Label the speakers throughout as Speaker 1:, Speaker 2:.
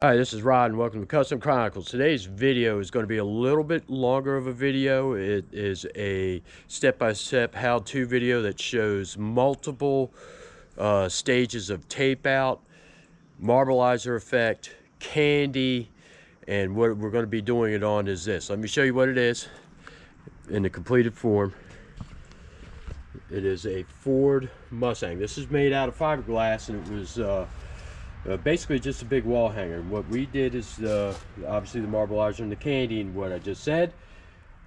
Speaker 1: Hi, this is Rod and welcome to Custom Chronicles. Today's video is going to be a little bit longer of a video. It is a step-by-step how-to video that shows multiple stages of tape out, marbleizer effect, candy, and what we're going to be doing it on is this. Let me show you what it is in the completed form. It is a Ford Mustang. This is made out of fiberglass, and it was basically just a big wall hanger. What we did is obviously the marbleizer and the candy and what I just said.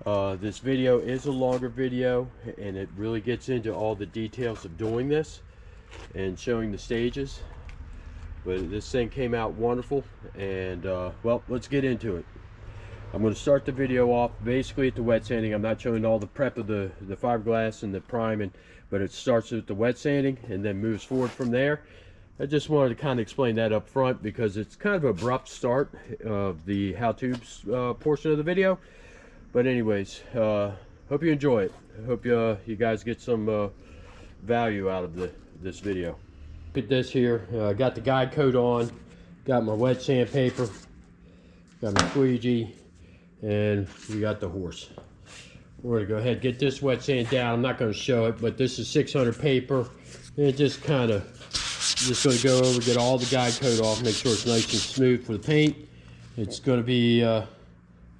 Speaker 1: This video is a longer video and it really gets into all the details of doing this and showing the stages, but this thing came out wonderful. And well, let's get into it. I'm going to start the video off basically at the wet sanding. I'm not showing all the prep of the fiberglass and the priming, but it starts with the wet sanding and then moves forward from there. I just wanted to kind of explain that up front because it's kind of an abrupt start of the how-to portion of the video. But anyways, hope you enjoy it. I hope you guys get some value out of this video. Look at this here. I got the guide coat on, got my wet sandpaper, got my squeegee, and we got the horse. We're going to go ahead and get this wet sand down. I'm not going to show it, but this is 600 paper. And it just kind of just going to go over, get all the guide coat off, make sure it's nice and smooth for the paint. It's going to be about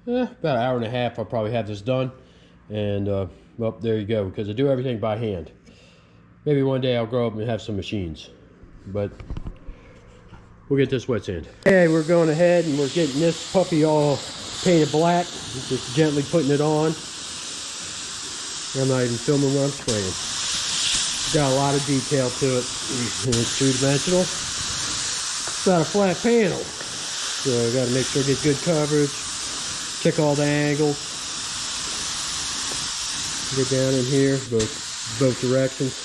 Speaker 1: an hour and a half. I'll probably have this done. And well, there you go, because I do everything by hand. Maybe one day I'll grow up and have some machines, but we'll get this wet sand. Okay, we're going ahead and we're getting this puppy all painted black, just gently putting it on. I'm not even filming what I'm spraying. Got a lot of detail to it. It's three-dimensional. It's about a flat panel, so I got to make sure I get good coverage. Check all the angles. Get down in here, both directions.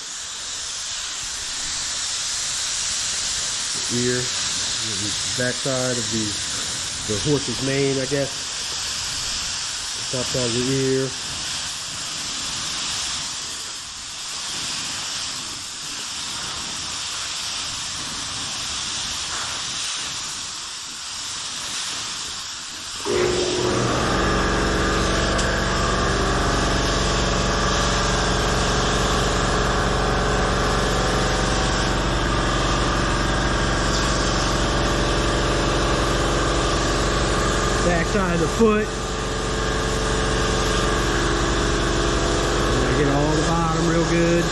Speaker 1: The ear, the back side of the horse's mane, I guess. Top side of the ear. Back side of the foot. And I get all the bottom real good.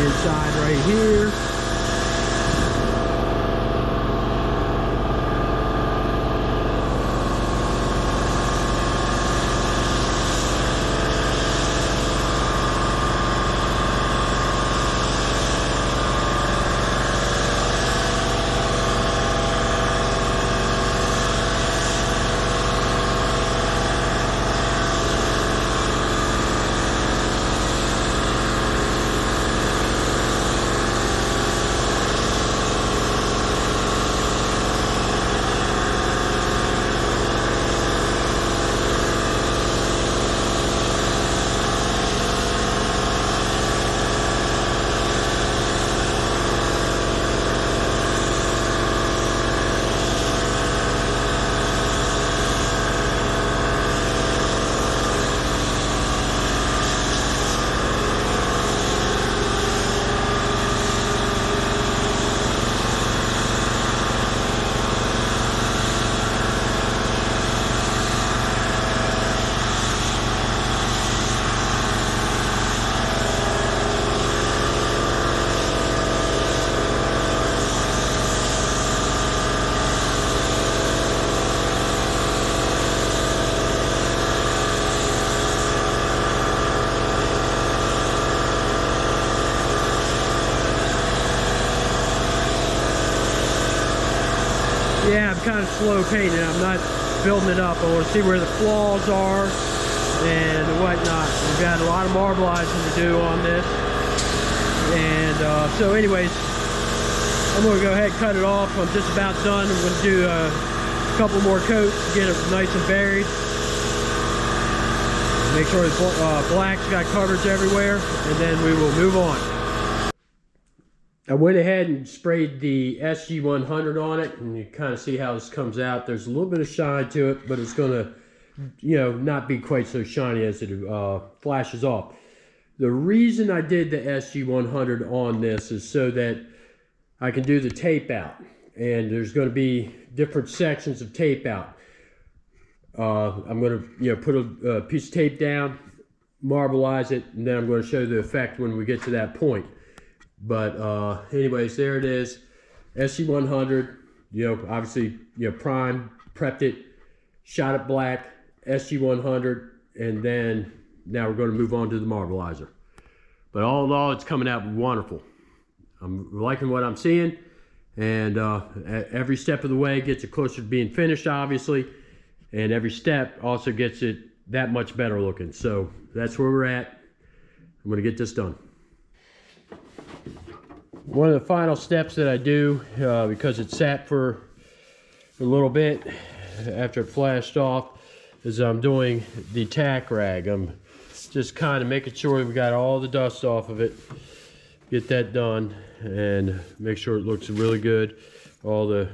Speaker 1: Inside right here. Yeah, I'm kind of slow painting. I'm not building it up. I want to see where the flaws are and whatnot. We've got a lot of marbleizing to do on this. And so anyways, I'm going to go ahead and cut it off. I'm just about done. I'm going to do a couple more coats to get it nice and buried. Make sure the black's got coverage everywhere, and then we will move on. I went ahead and sprayed the SG100 on it, and you kind of see how this comes out. There's a little bit of shine to it, but it's going to, you know, not be quite so shiny as it flashes off. The reason I did the SG100 on this is so that I can do the tape out, and there's going to be different sections of tape out. I'm going to, you know, put a piece of tape down, marblize it, and then I'm going to show the effect when we get to that point. But anyways, there it is, SG100. You know, obviously, you know, primed, prepped it, shot it black, SG100, and then now we're going to move on to the Marblizer. But all in all, it's coming out wonderful. I'm liking what I'm seeing, and every step of the way gets it closer to being finished, obviously, and every step also gets it that much better looking. So that's where we're at. I'm going to get this done. One of the final steps that I do, because it sat for a little bit after it flashed off, is I'm doing the tack rag. I'm just kind of making sure we got all the dust off of it. Get that done and make sure it looks really good. All the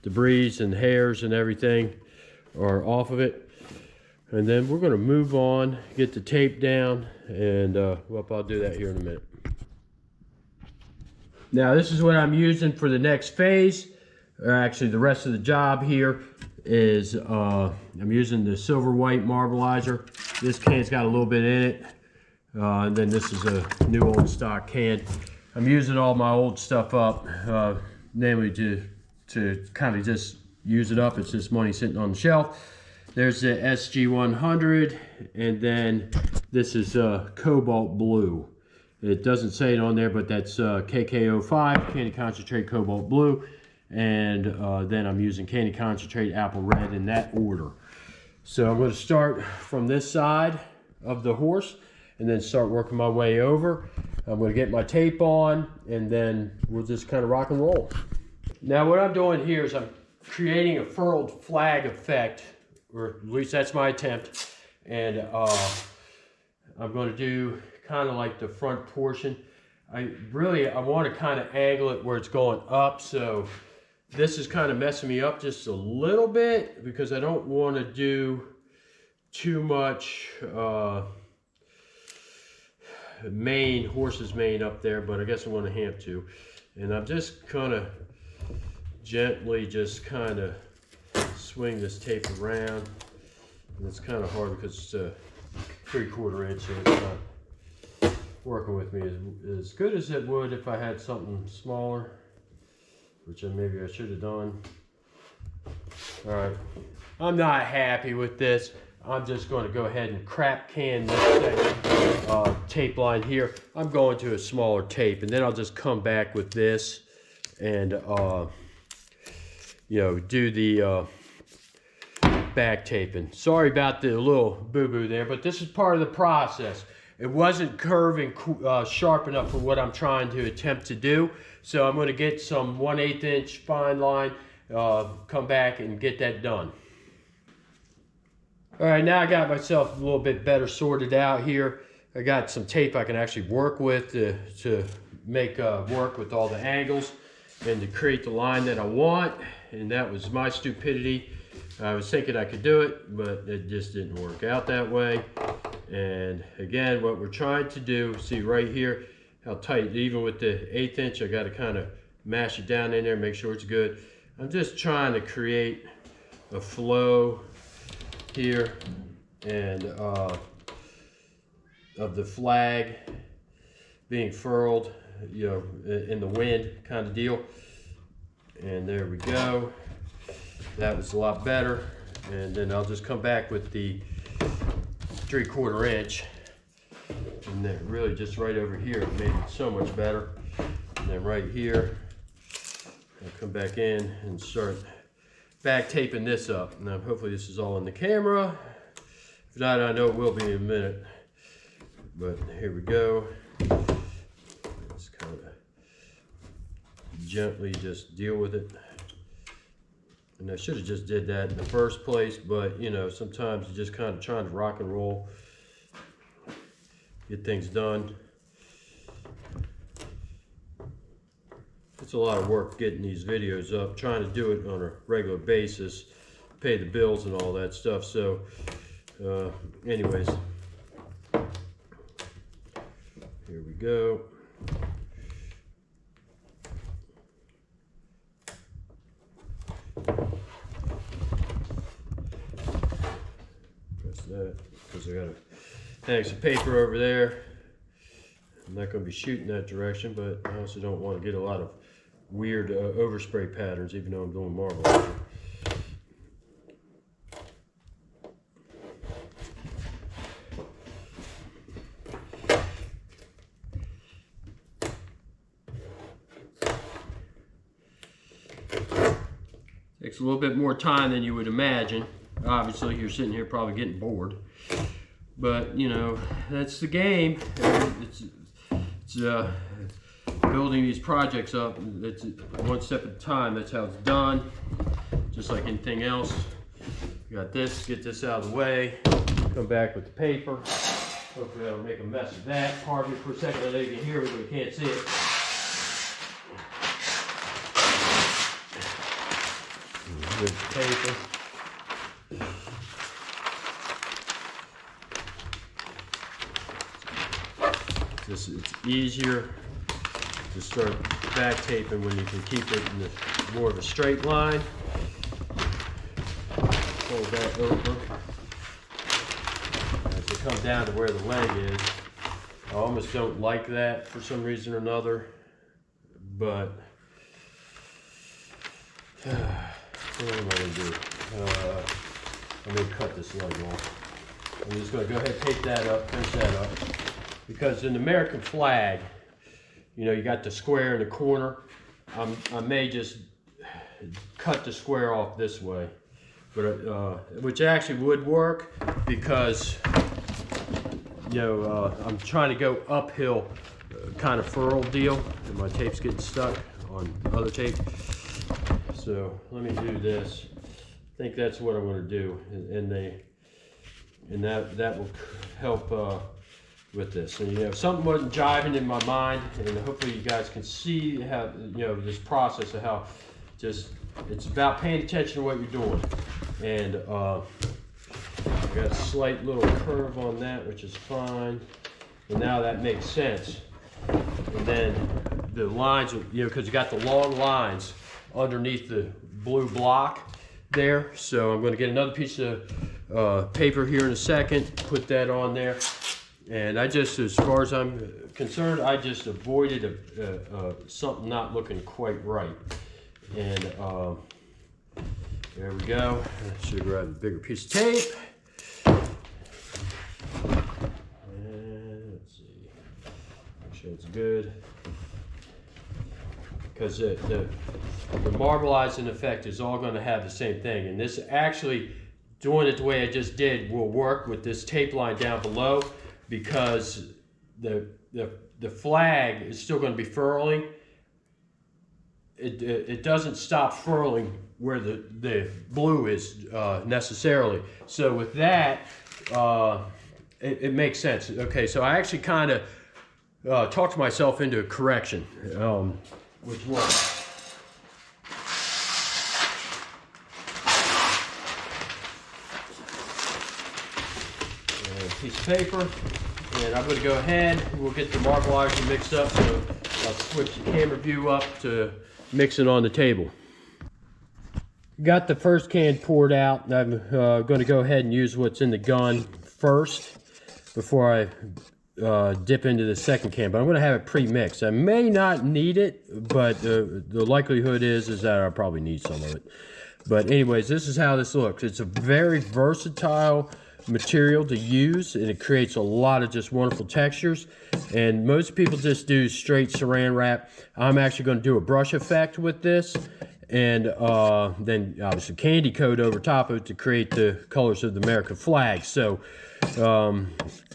Speaker 1: debris and hairs and everything are off of it. And then we're going to move on, get the tape down, and well, I'll do that here in a minute. Now this is what I'm using for the next phase, or actually the rest of the job here is I'm using the silver white Marblizer. This can's got a little bit in it, and then this is a new old stock can. I'm using all my old stuff up, namely to kind of just use it up. It's just money sitting on the shelf. There's the SG100, and then this is Cobalt Blue. It doesn't say it on there, but that's KK05, Candy Concentrate Cobalt Blue, and then I'm using Candy Concentrate Apple Red in that order. So I'm going to start from this side of the horse and then start working my way over. I'm going to get my tape on, and then we'll just kind of rock and roll. Now what I'm doing here is I'm creating a furled flag effect, or at least that's my attempt, and I'm going to do kind of like the front portion. I want to kind of angle it where it's going up, so this is kind of messing me up just a little bit because I don't want to do too much horse's mane up there, but I guess I'm going to have to. And I'm just kind of gently just kind of swing this tape around. And it's kind of hard because it's a 3/4 inch, so it's not working with me as good as it would if I had something smaller, which maybe I should have done. All right, I'm not happy with this. I'm just going to go ahead and crap can this section, tape line here. I'm going to a smaller tape, and then I'll just come back with this and you know, do the back taping. Sorry about the little boo-boo there, but this is part of the process. It wasn't curving sharp enough for what I'm trying to attempt to do. So I'm going to get some 1/8 inch fine line, come back and get that done. All right, now I got myself a little bit better sorted out here. I got some tape I can actually work with to make work with all the angles and to create the line that I want. And that was my stupidity. I was thinking I could do it, but it just didn't work out that way. And again, what we're trying to do, see right here how tight, even with the 1/8 inch, I got to kind of mash it down in there, make sure it's good. I'm just trying to create a flow here and of the flag being furled, you know, in the wind kind of deal. And there we go. That was a lot better. And then I'll just come back with the 3/4 inch, and then really just right over here it made it so much better. And then right here I'll come back in and start back taping this up. Now hopefully this is all in the camera. If not, I know it will be in a minute, but here we go. Just kind of gently just deal with it. And I should have just did that in the first place, but you know, sometimes you're just kind of trying to rock and roll, get things done. it's a lot of work getting these videos up, trying to do it on a regular basis, pay the bills and all that stuff. So anyways, here we go. Press that, because I got to hang some paper over there. I'm not going to be shooting that direction, but I also don't want to get a lot of weird overspray patterns, even though I'm doing marble. Takes a little bit more time than you would imagine. Obviously, you're sitting here probably getting bored, but you know, that's the game. It's building these projects up. It's one step at a time. That's how it's done. Just like anything else. Got this. Get this out of the way. Come back with the paper. Hopefully, I don't make a mess of that. Pardon me for a second. I know you can hear me, but you can't see it. Here's the paper. It's easier to start back taping when you can keep it in more of a straight line. Fold that over. As it comes down to where the leg is, I almost don't like that for some reason or another, but what am I going to do? Let me cut this leg off. I'm just going to go ahead and take that up, finish that up. Because in the American flag, you know, you got the square in the corner. I may just cut the square off this way, but which actually would work because, you know, I'm trying to go uphill kind of furled deal, and my tape's getting stuck on other tape. So let me do this. I think that's what I'm going to do, and that will help with this. And you know, something wasn't jiving in my mind, and hopefully you guys can see how, you know, this process of how just it's about paying attention to what you're doing. And I got a slight little curve on that, which is fine. And now that makes sense. And then the lines, you know, because you got the long lines underneath the blue block there. So I'm going to get another piece of paper here in a second, put that on there. And I just, as far as I'm concerned, I just avoided something not looking quite right. And there we go. I should grab a bigger piece of tape. And let's see, make sure it's good. Because the marbleizing effect is all going to have the same thing. And this actually, doing it the way I just did, will work with this tape line down below, because the flag is still going to be furling. It doesn't stop furling where the blue is necessarily. So with that, it makes sense. Okay, so I actually kind of talked myself into a correction, which was piece of paper, and I'm going to go ahead, we'll get the Marblizer mixed up, so I'll switch the camera view up to mix it on the table. Got the first can poured out. I'm going to go ahead and use what's in the gun first before I dip into the second can, but I'm going to have it pre-mixed. I may not need it, but the likelihood is that I'll probably need some of it. But anyways, this is how this looks. It's a very versatile material to use, and it creates a lot of just wonderful textures. And most people just do straight saran wrap. I'm actually going to do a brush effect with this, and then obviously candy coat over top of it to create the colors of the American flag. So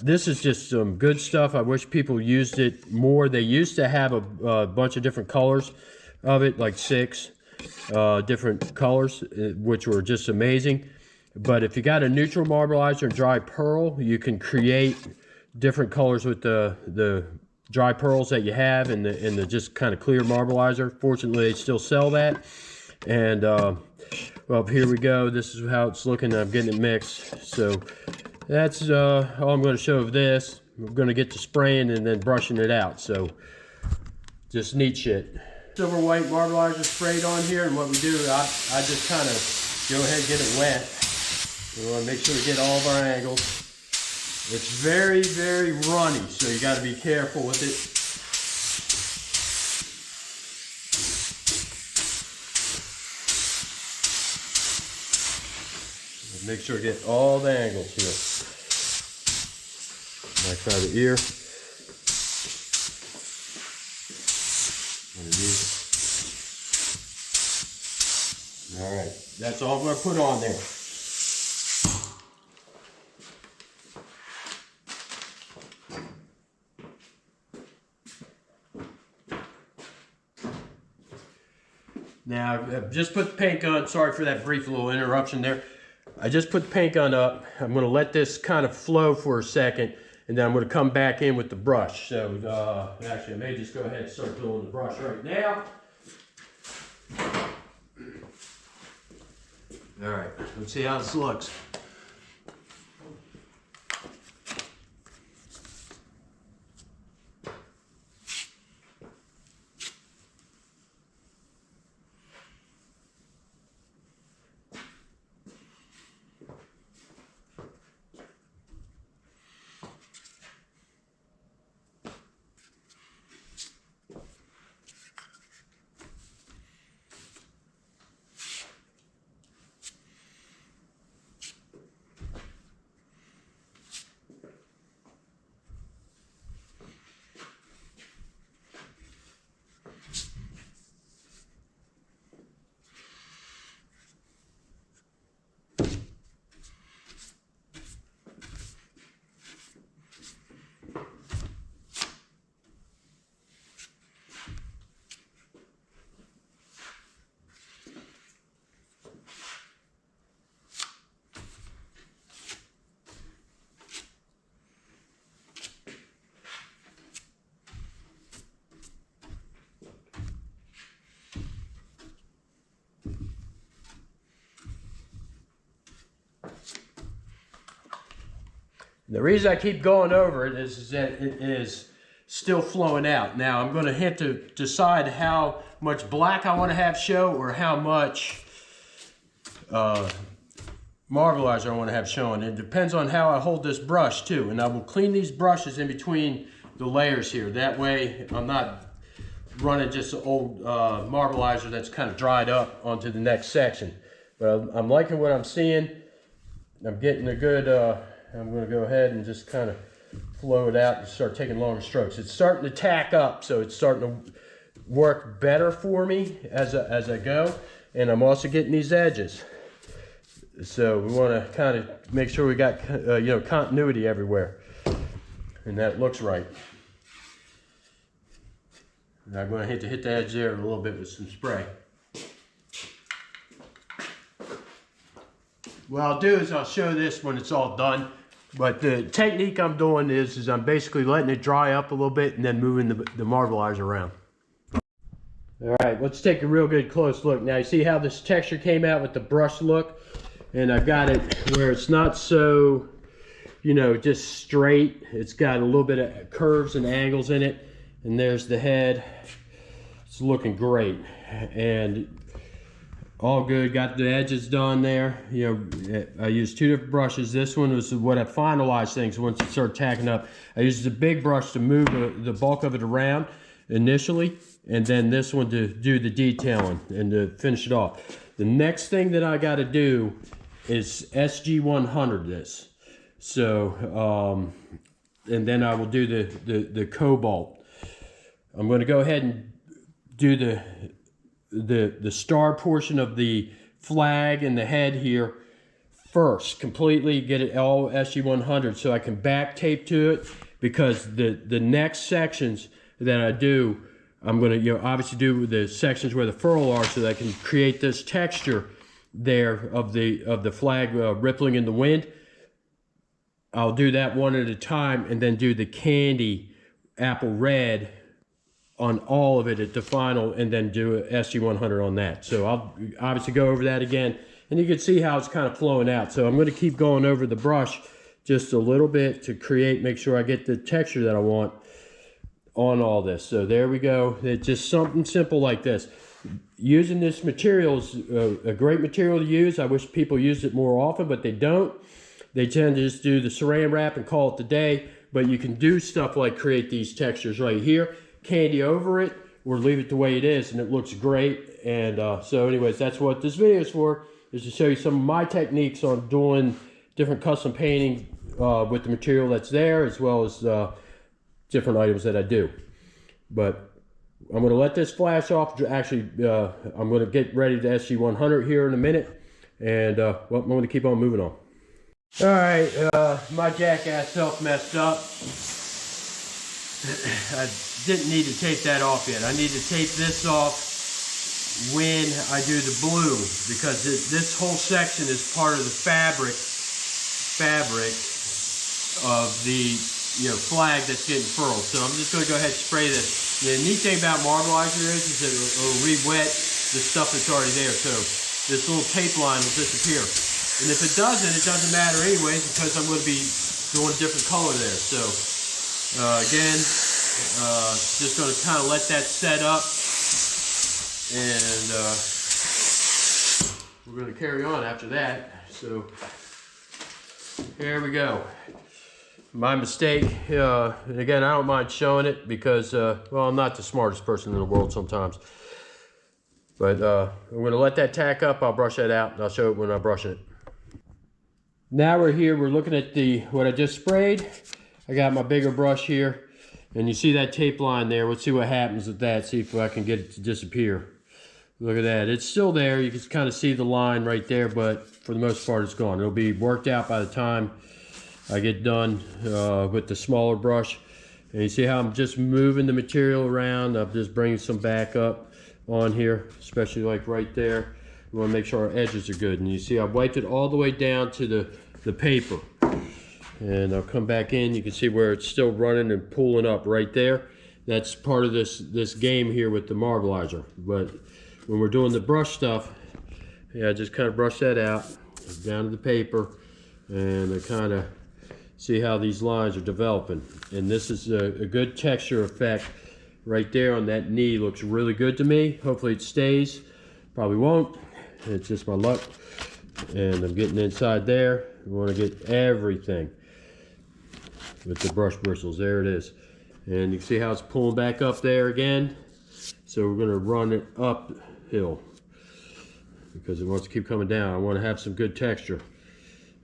Speaker 1: this is just some good stuff. I wish people used it more. They used to have a bunch of different colors of it, like 6 different colors, which were just amazing. But if you got a neutral marbleizer and dry pearl, you can create different colors with the dry pearls that you have in the just kind of clear Marblizer. Fortunately, they still sell that. And well, here we go. This is how it's looking. I'm getting it mixed. So that's all I'm going to show of this. We're going to get to spraying and then brushing it out. So just neat shit. Silver white Marblizer sprayed on here, and what we do, I just kind of go ahead and get it wet. We want to make sure we get all of our angles. It's very, very runny, so you got to be careful with it. Make sure to get all the angles here. Might try the ear. All right, that's all I'm going to put on there. Now, I've just put the paint gun. Sorry for that brief little interruption there. I just put the paint gun up. I'm going to let this kind of flow for a second, and then I'm going to come back in with the brush. So, actually, I may just go ahead and start doing the brush right now. All right, let's see how this looks. The reason I keep going over it is that it is still flowing out. Now I'm going to have to decide how much black I want to have show or how much Marblizer I want to have showing. It depends on how I hold this brush too. And I will clean these brushes in between the layers here. That way I'm not running just an old Marblizer that's kind of dried up onto the next section. But I'm liking what I'm seeing. I'm getting a good... I'm going to go ahead and just kind of flow it out and start taking longer strokes. It's starting to tack up, so it's starting to work better for me as I go. And I'm also getting these edges. So we want to kind of make sure we got you know, continuity everywhere, and that looks right. And I'm going to hit the edge there a little bit with some spray. What I'll do is I'll show this when it's all done. But the technique I'm doing is I'm basically letting it dry up a little bit and then moving the Marblizer around. All right, let's take a real good close look. Now you see how this texture came out with the brush look? And I've got it where it's not so, you know, just straight. It's got a little bit of curves and angles in it. And there's the head. It's looking great. And all good, got the edges done there. You know, I used two different brushes. This one was what I finalized things once it started tacking up. I used the big brush to move the bulk of it around initially, and then this one to do the detailing and to finish it off. The next thing that I got to do is SG100 this. So, and then I will do the cobalt. I'm going to go ahead and do the star portion of the flag and the head here first, completely get it all SG100 so I can back tape to it, because the next sections that I do, I'm going to, you know, obviously do the sections where the furl are so that I can create this texture there of the flag rippling in the wind. I'll do that one at a time and then do the candy apple red on all of it at the final, and then do a SG100 on that. So I'll obviously go over that again, and you can see how it's kind of flowing out. So I'm going to keep going over the brush just a little bit to make sure I get the texture that I want on all this. So there we go. It's just something simple like this. Using this material is a great material to use. I wish people used it more often, but they don't. They tend to just do the saran wrap and call it the day. But you can do stuff like create these textures right here, candy over it, or leave it the way it is, and it looks great. And so anyways, that's what this video is for, is to show you some of my techniques on doing different custom painting with the material that's there, as well as different items that I do. But I'm going to let this flash off. Actually, I'm going to get ready to SG100 here in a minute, and well, I'm going to keep on moving on. All right, my jackass self messed up. I didn't need to tape that off yet. I need to tape this off when I do the blue, because this whole section is part of the fabric of the flag that's getting furled. So I'm just going to go ahead and spray this. The neat thing about Marblizer is that it'll re-wet the stuff that's already there. So this little tape line will disappear. And if it doesn't matter anyways, because I'm going to be doing a different color there. So again, just going to kind of let that set up, and we're going to carry on after that. So here we go. My mistake, and again, I don't mind showing it because, well, I'm not the smartest person in the world sometimes. But I'm going to let that tack up. I'll brush that out, and I'll show it when I'm brushing it. Now we're here, we're looking at what I just sprayed. I got my bigger brush here, and you see that tape line there. Let's see what happens with that, see if I can get it to disappear. Look at that, it's still there. You can kind of see the line right there, but for the most part it's gone. It'll be worked out by the time I get done with the smaller brush. And you see how I'm just moving the material around. I'm just bringing some back up on here, especially like right there. We want to make sure our edges are good. And you see I wiped it all the way down to the paper. And I'll come back in. You can see where it's still running and pulling up right there. That's part of this game here with the Marblizer. But when we're doing the brush stuff, yeah, just kind of brush that out down to the paper, and I kind of see how these lines are developing. And this is a good texture effect right there on that knee. Looks really good to me. Hopefully it stays. Probably won't. It's just my luck. And I'm getting inside there. We want to get everything with the brush bristles. There it is. And you can see how it's pulling back up there again. So we're going to run it uphill because it wants to keep coming down. I want to have some good texture.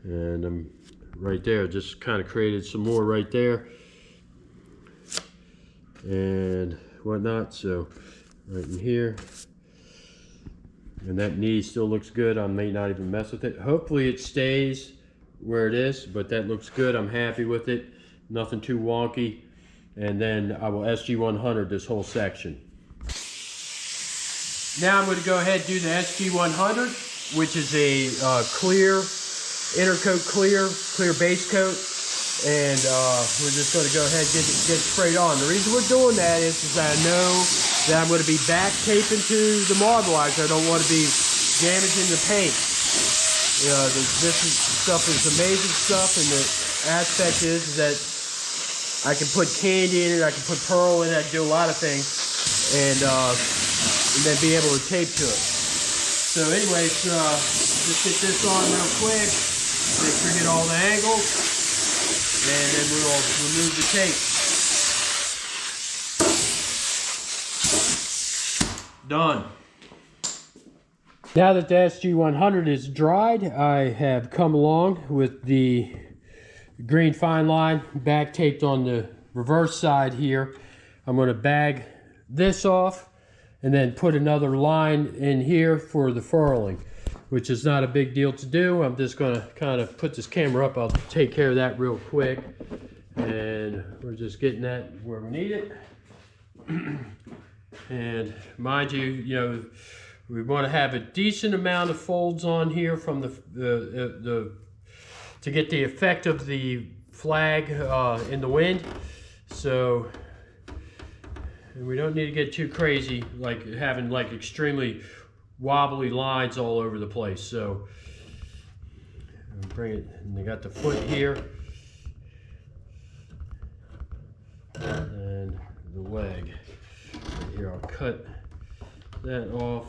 Speaker 1: And I'm right there, just kind of created some more right there and whatnot. So right in here. And that knee still looks good. I may not even mess with it. Hopefully it stays where it is, but that looks good. I'm happy with it. Nothing too wonky. And then I will SG100 this whole section. Now I'm going to go ahead and do the SG100, which is a clear, inner coat clear base coat. And we're just going to go ahead and get it sprayed on. The reason we're doing that is that I know that I'm going to be back taping to the Marblizer. I don't want to be damaging the paint. This stuff is amazing stuff, and the aspect is that I can put candy in it, I can put pearl in it, I can do a lot of things, and then be able to tape to it. So anyways, just get this on real quick, make sure you get all the angles, and then we'll remove the tape. Done. Now that the SG100 is dried, I have come along with the green fine line back taped on the reverse side here. I'm going to bag this off and then put another line in here for the furling, which is not a big deal to do. I'm just going to kind of put this camera up. I'll take care of that real quick. And we're just getting that where we need it. And mind you, we want to have a decent amount of folds on here from to get the effect of the flag in the wind. So And we don't need to get too crazy, like having like extremely wobbly lines all over the place. So bring it, and they got the foot here, and the leg. Right here, I'll cut that off.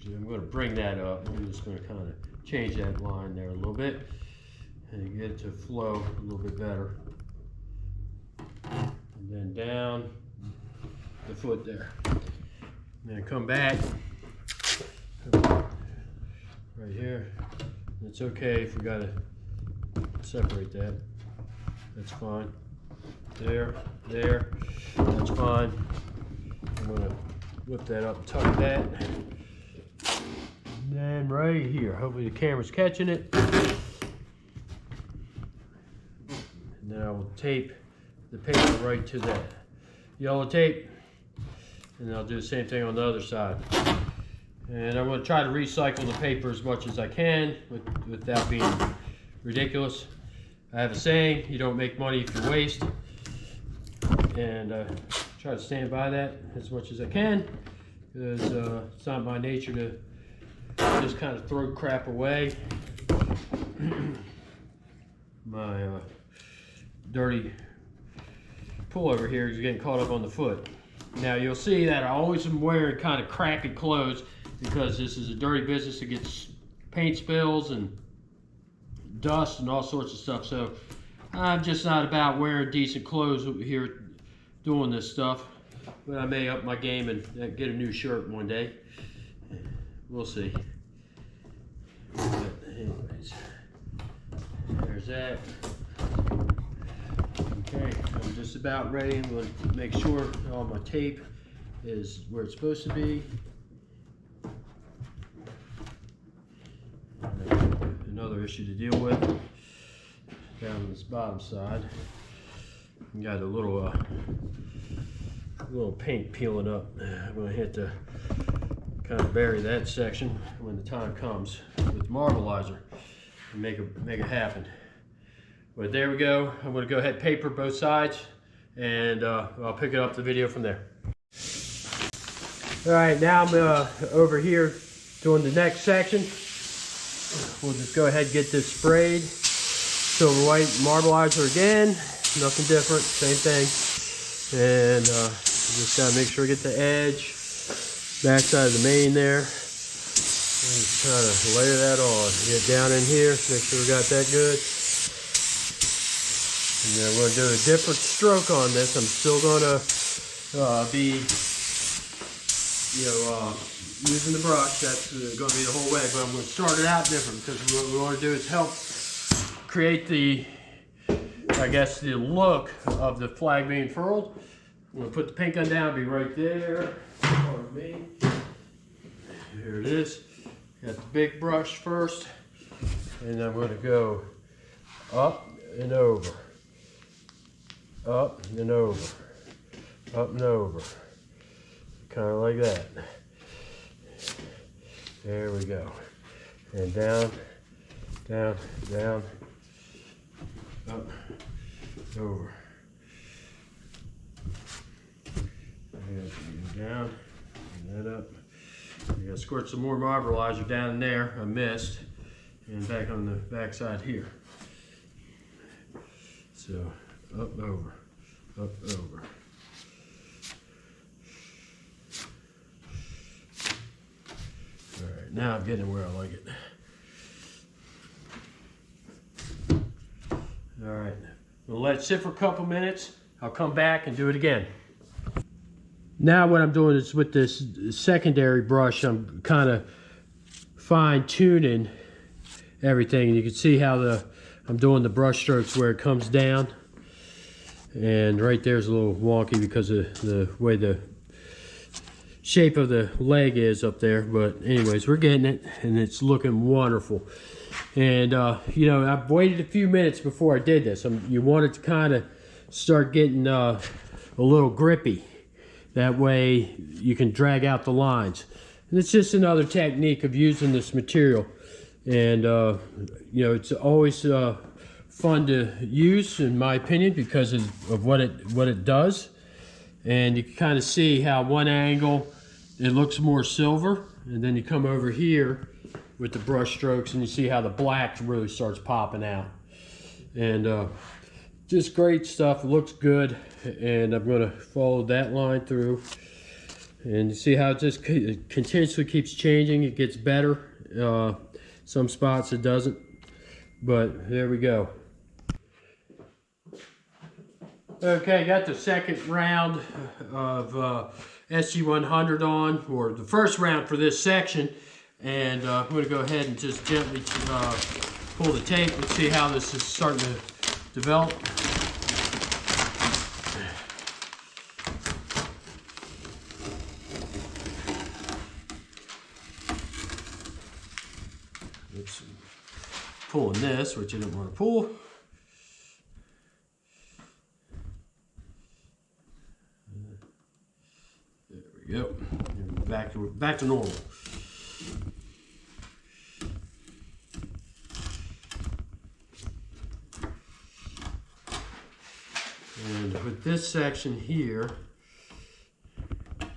Speaker 1: I'm going to bring that up. I'm just going to kind of change that line there a little bit and get it to flow a little bit better. And then down the foot there. And then come back right here. It's okay if we got to separate that. That's fine. There, that's fine. I'm going to whip that up and tuck that. And then right here, hopefully the camera's catching it. And then I will tape the paper right to that yellow tape. And I'll do the same thing on the other side. And I'm going to try to recycle the paper as much as I can without being ridiculous. I have a saying, you don't make money if you waste. And try to stand by that as much as I can, because it's not my nature to just kind of throw crap away. My dirty pullover here is getting caught up on the foot. Now you'll see that I always am wearing kind of crappy clothes because this is a dirty business. It gets paint spills and dust and all sorts of stuff. So I'm just not about wearing decent clothes here doing this stuff. But I may up my game and get a new shirt one day. We'll see. But anyways, there's that. Okay, I'm just about ready. I'm going to make sure all my tape is where it's supposed to be. Another issue to deal with down on this bottom side. You got a little paint peeling up. I'm going to hit the kind of bury that section when the time comes with Marblizer and make it happen. But there we go. I'm going to go ahead and paper both sides, and I'll pick it up the video from there. All right, now I'm over here doing the next section. We'll just go ahead and get this sprayed. Silver white Marblizer again, nothing different, same thing. And just gotta make sure we get the edge, back side of the main there. And just try to layer that on. Get down in here, make sure we got that good. And then we're gonna do a different stroke on this. I'm still gonna be, using the brush. That's gonna be the whole way, but I'm gonna start it out different because what we wanna do is help create the, I guess, the look of the flag being furled. I'm gonna put the paint gun down, be right there. Pardon me. Here it is. Got the big brush first, and I'm gonna go up and over, up and over, up and over, kind of like that. There we go. And down, down, down, up, over. Down, and that up. You gotta squirt some more Marblizer down there. I missed. And back on the back side here. So, up, over, up, over. Alright, now I'm getting where I like it. Alright, we'll let it sit for a couple minutes. I'll come back and do it again. Now what I'm doing is with this secondary brush, I'm kind of fine-tuning everything. And you can see how I'm doing the brush strokes where it comes down. And right there's a little wonky because of the way the shape of the leg is up there. But anyways, we're getting it, and it's looking wonderful. And I've waited a few minutes before I did this. You want it to kind of start getting a little grippy. That way you can drag out the lines. And it's just another technique of using this material. And it's always fun to use in my opinion because of what it does. And you can kind of see how one angle it looks more silver, and then you come over here with the brush strokes and you see how the black really starts popping out. And just great stuff. It looks good, and I'm going to follow that line through, and you see how it just continuously keeps changing. It gets better. Some spots it doesn't, but there we go. Okay, got the second round of SG100 on, or the first round for this section, and I'm going to go ahead and just gently pull the tape and see how this is starting to develop. Oops. Pulling this, which I didn't want to pull. Yep, back to normal. And with this section here, you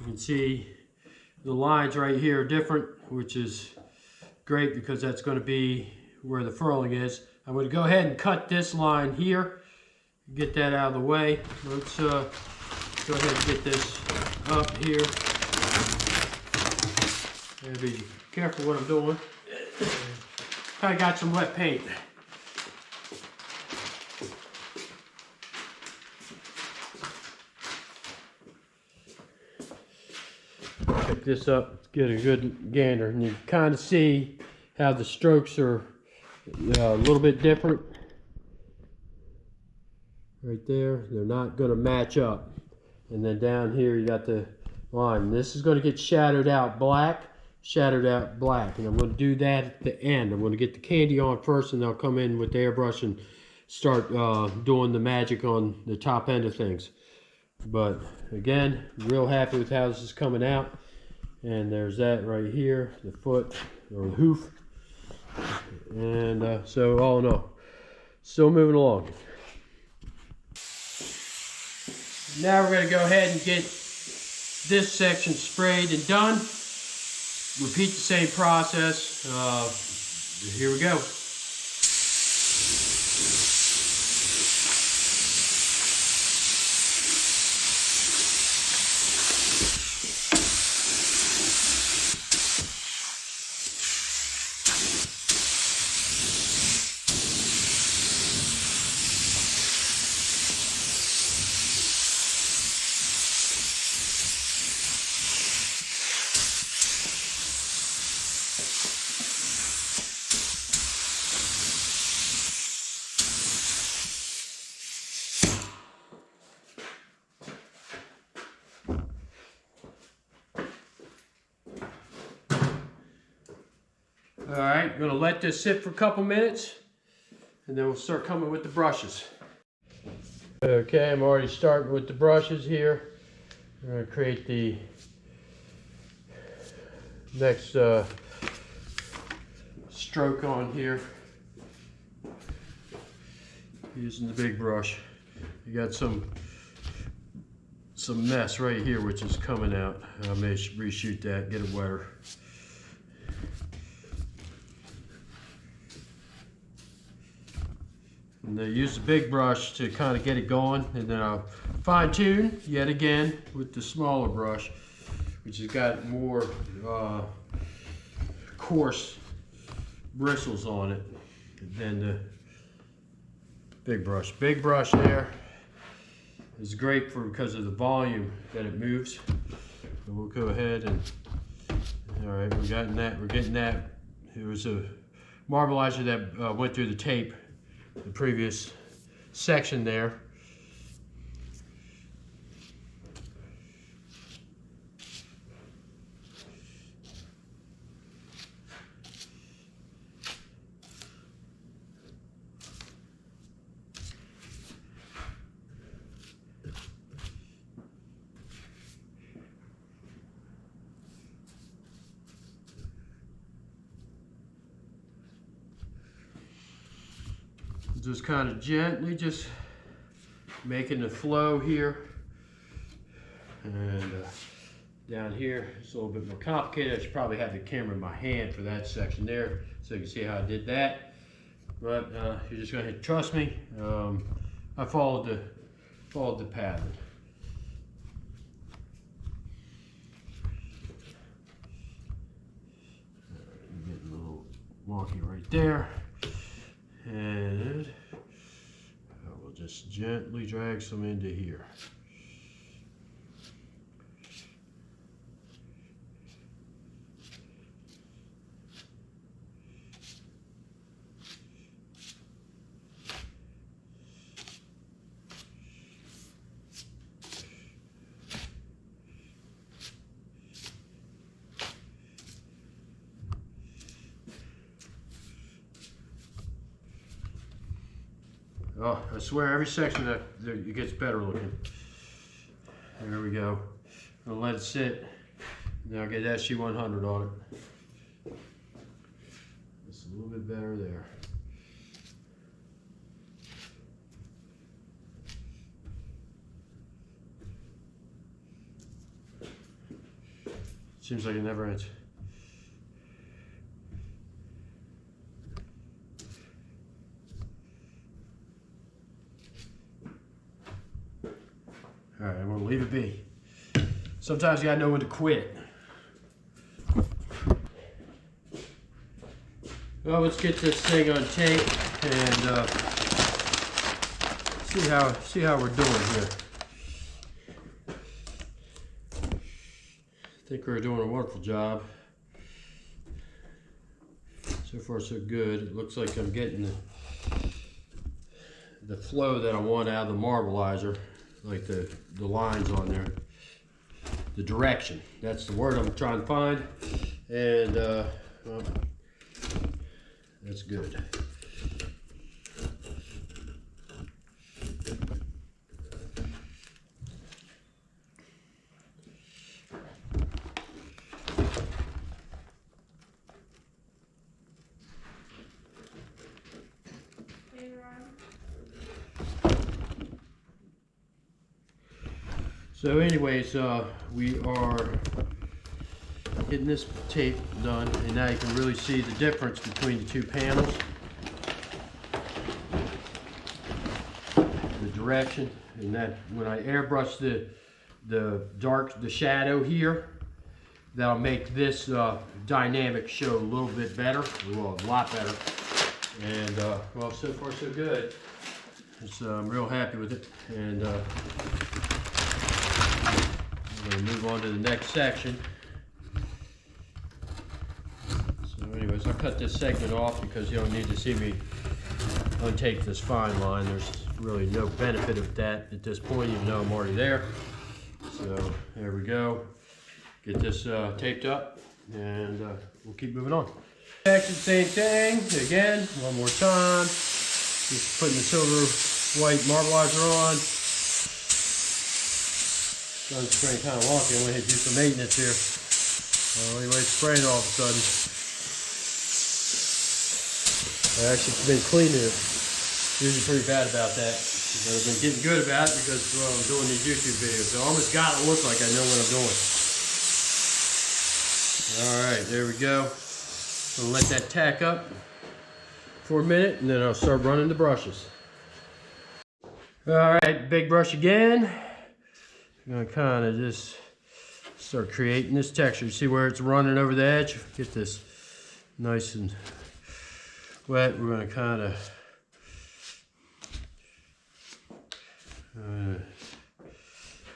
Speaker 1: can see the lines right here are different, which is great because that's going to be where the furling is. I'm going to go ahead and cut this line here, get that out of the way. Let's go ahead and get this up here. And be careful what I'm doing. I got some wet paint. Pick this up, get a good gander, and you kind of see how the strokes are a little bit different. Right there, they're not going to match up. And then down here you got the line. This is going to get shadowed out black, and I'm going to do that at the end. I'm going to get the candy on first, and I'll come in with the airbrush and start doing the magic on the top end of things. But again, real happy with how this is coming out. And there's that right here, the foot or the hoof. And so all in all, still moving along. Now we're going to go ahead and get this section sprayed and done. Repeat the same process. Here we go. All right, I'm gonna let this sit for a couple minutes, and then we'll start coming with the brushes. Okay, I'm already starting with the brushes here. I'm gonna create the next stroke on here using the big brush. You got some mess right here which is coming out. I may reshoot that, get it wetter. And then use the big brush to kind of get it going, and then I'll fine tune yet again with the smaller brush, which has got more coarse bristles on it than the big brush. Big brush there is great because of the volume that it moves. So we'll go ahead and, all right, we're getting that. It was a Marblizer that went through the tape, the previous section there. just kind of gently just making the flow here. And down here, it's a little bit more complicated. I should probably have the camera in my hand for that section there so you can see how I did that. But you're just gonna trust me. I followed the pattern. Getting a little wonky right there. And we'll just gently drag some into here. Oh, I swear every section that it gets better looking. There we go. I'm gonna let it sit. Now I'll get SG100 on it. It's a little bit better there. Seems like it never ends. All right, I'm gonna leave it be. Sometimes you gotta know when to quit. Well, let's get this thing on tape and see how we're doing here. I think we're doing a wonderful job. So far, so good. It looks like I'm getting the flow that I want out of the Marblizer. Like the lines on there, the direction. That's the word I'm trying to find, and well, that's good. So anyways, we are getting this tape done, and now you can really see the difference between the two panels. The direction, and that when I airbrush the shadow here, that'll make this dynamic show a little bit better, well, a lot better. And well, so far so good. I'm real happy with it, and I'm going to move on to the next section. So anyways, I'll cut this segment off because you don't need to see me untake this fine line. There's really no benefit of that at this point, even though I'm already there. So there we go. Get this taped up, and we'll keep moving on. Section, same thing. Again, one more time. Just putting the silver white Marblizer on. Sun's spraying kind of wonky. I'm going to do some maintenance here. Anyway, it's spraying all of a sudden. I actually been cleaning it. Usually pretty bad about that. But I've been getting good about it because, well, I'm doing these YouTube videos. So I almost got to look like I know what I'm doing. Alright, there we go. I'll let that tack up for a minute, and then I'll start running the brushes. Alright, big brush again. I'm going to kind of just start creating this texture. You see where it's running over the edge? Get this nice and wet. We're going to kind of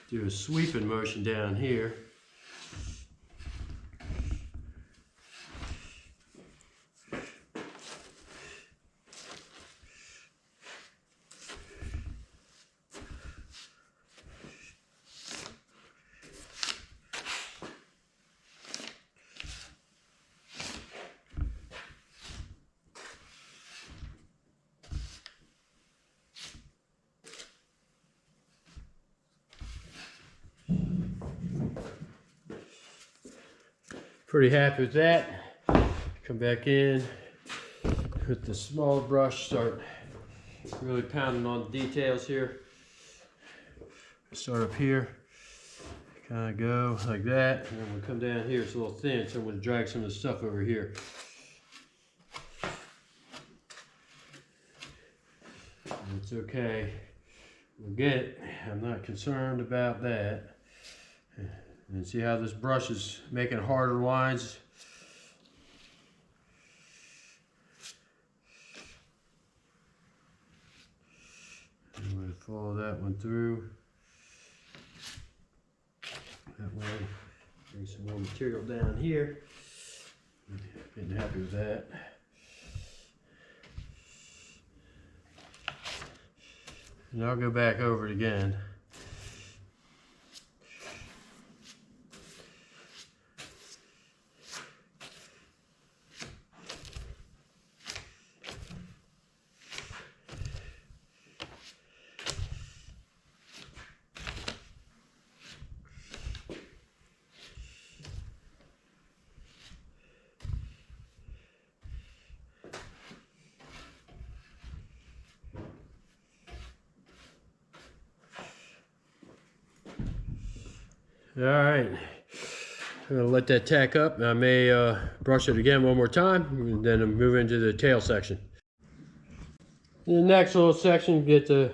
Speaker 1: do a sweeping motion down here. Pretty happy with that. Come back in with the smaller brush, start really pounding on the details here. Start up here, kind of go like that, and then we'll come down here. It's a little thin, so I'm going to drag some of the stuff over here. It's okay. We'll get it. I'm not concerned about that. And see how this brush is making harder lines? I'm going to follow that one through. That way, bring some more material down here. Getting happy with that. And I'll go back over it again. All right, I'm gonna let that tack up. I may brush it again one more time, and then I'll move into the tail section. In the next little section, get a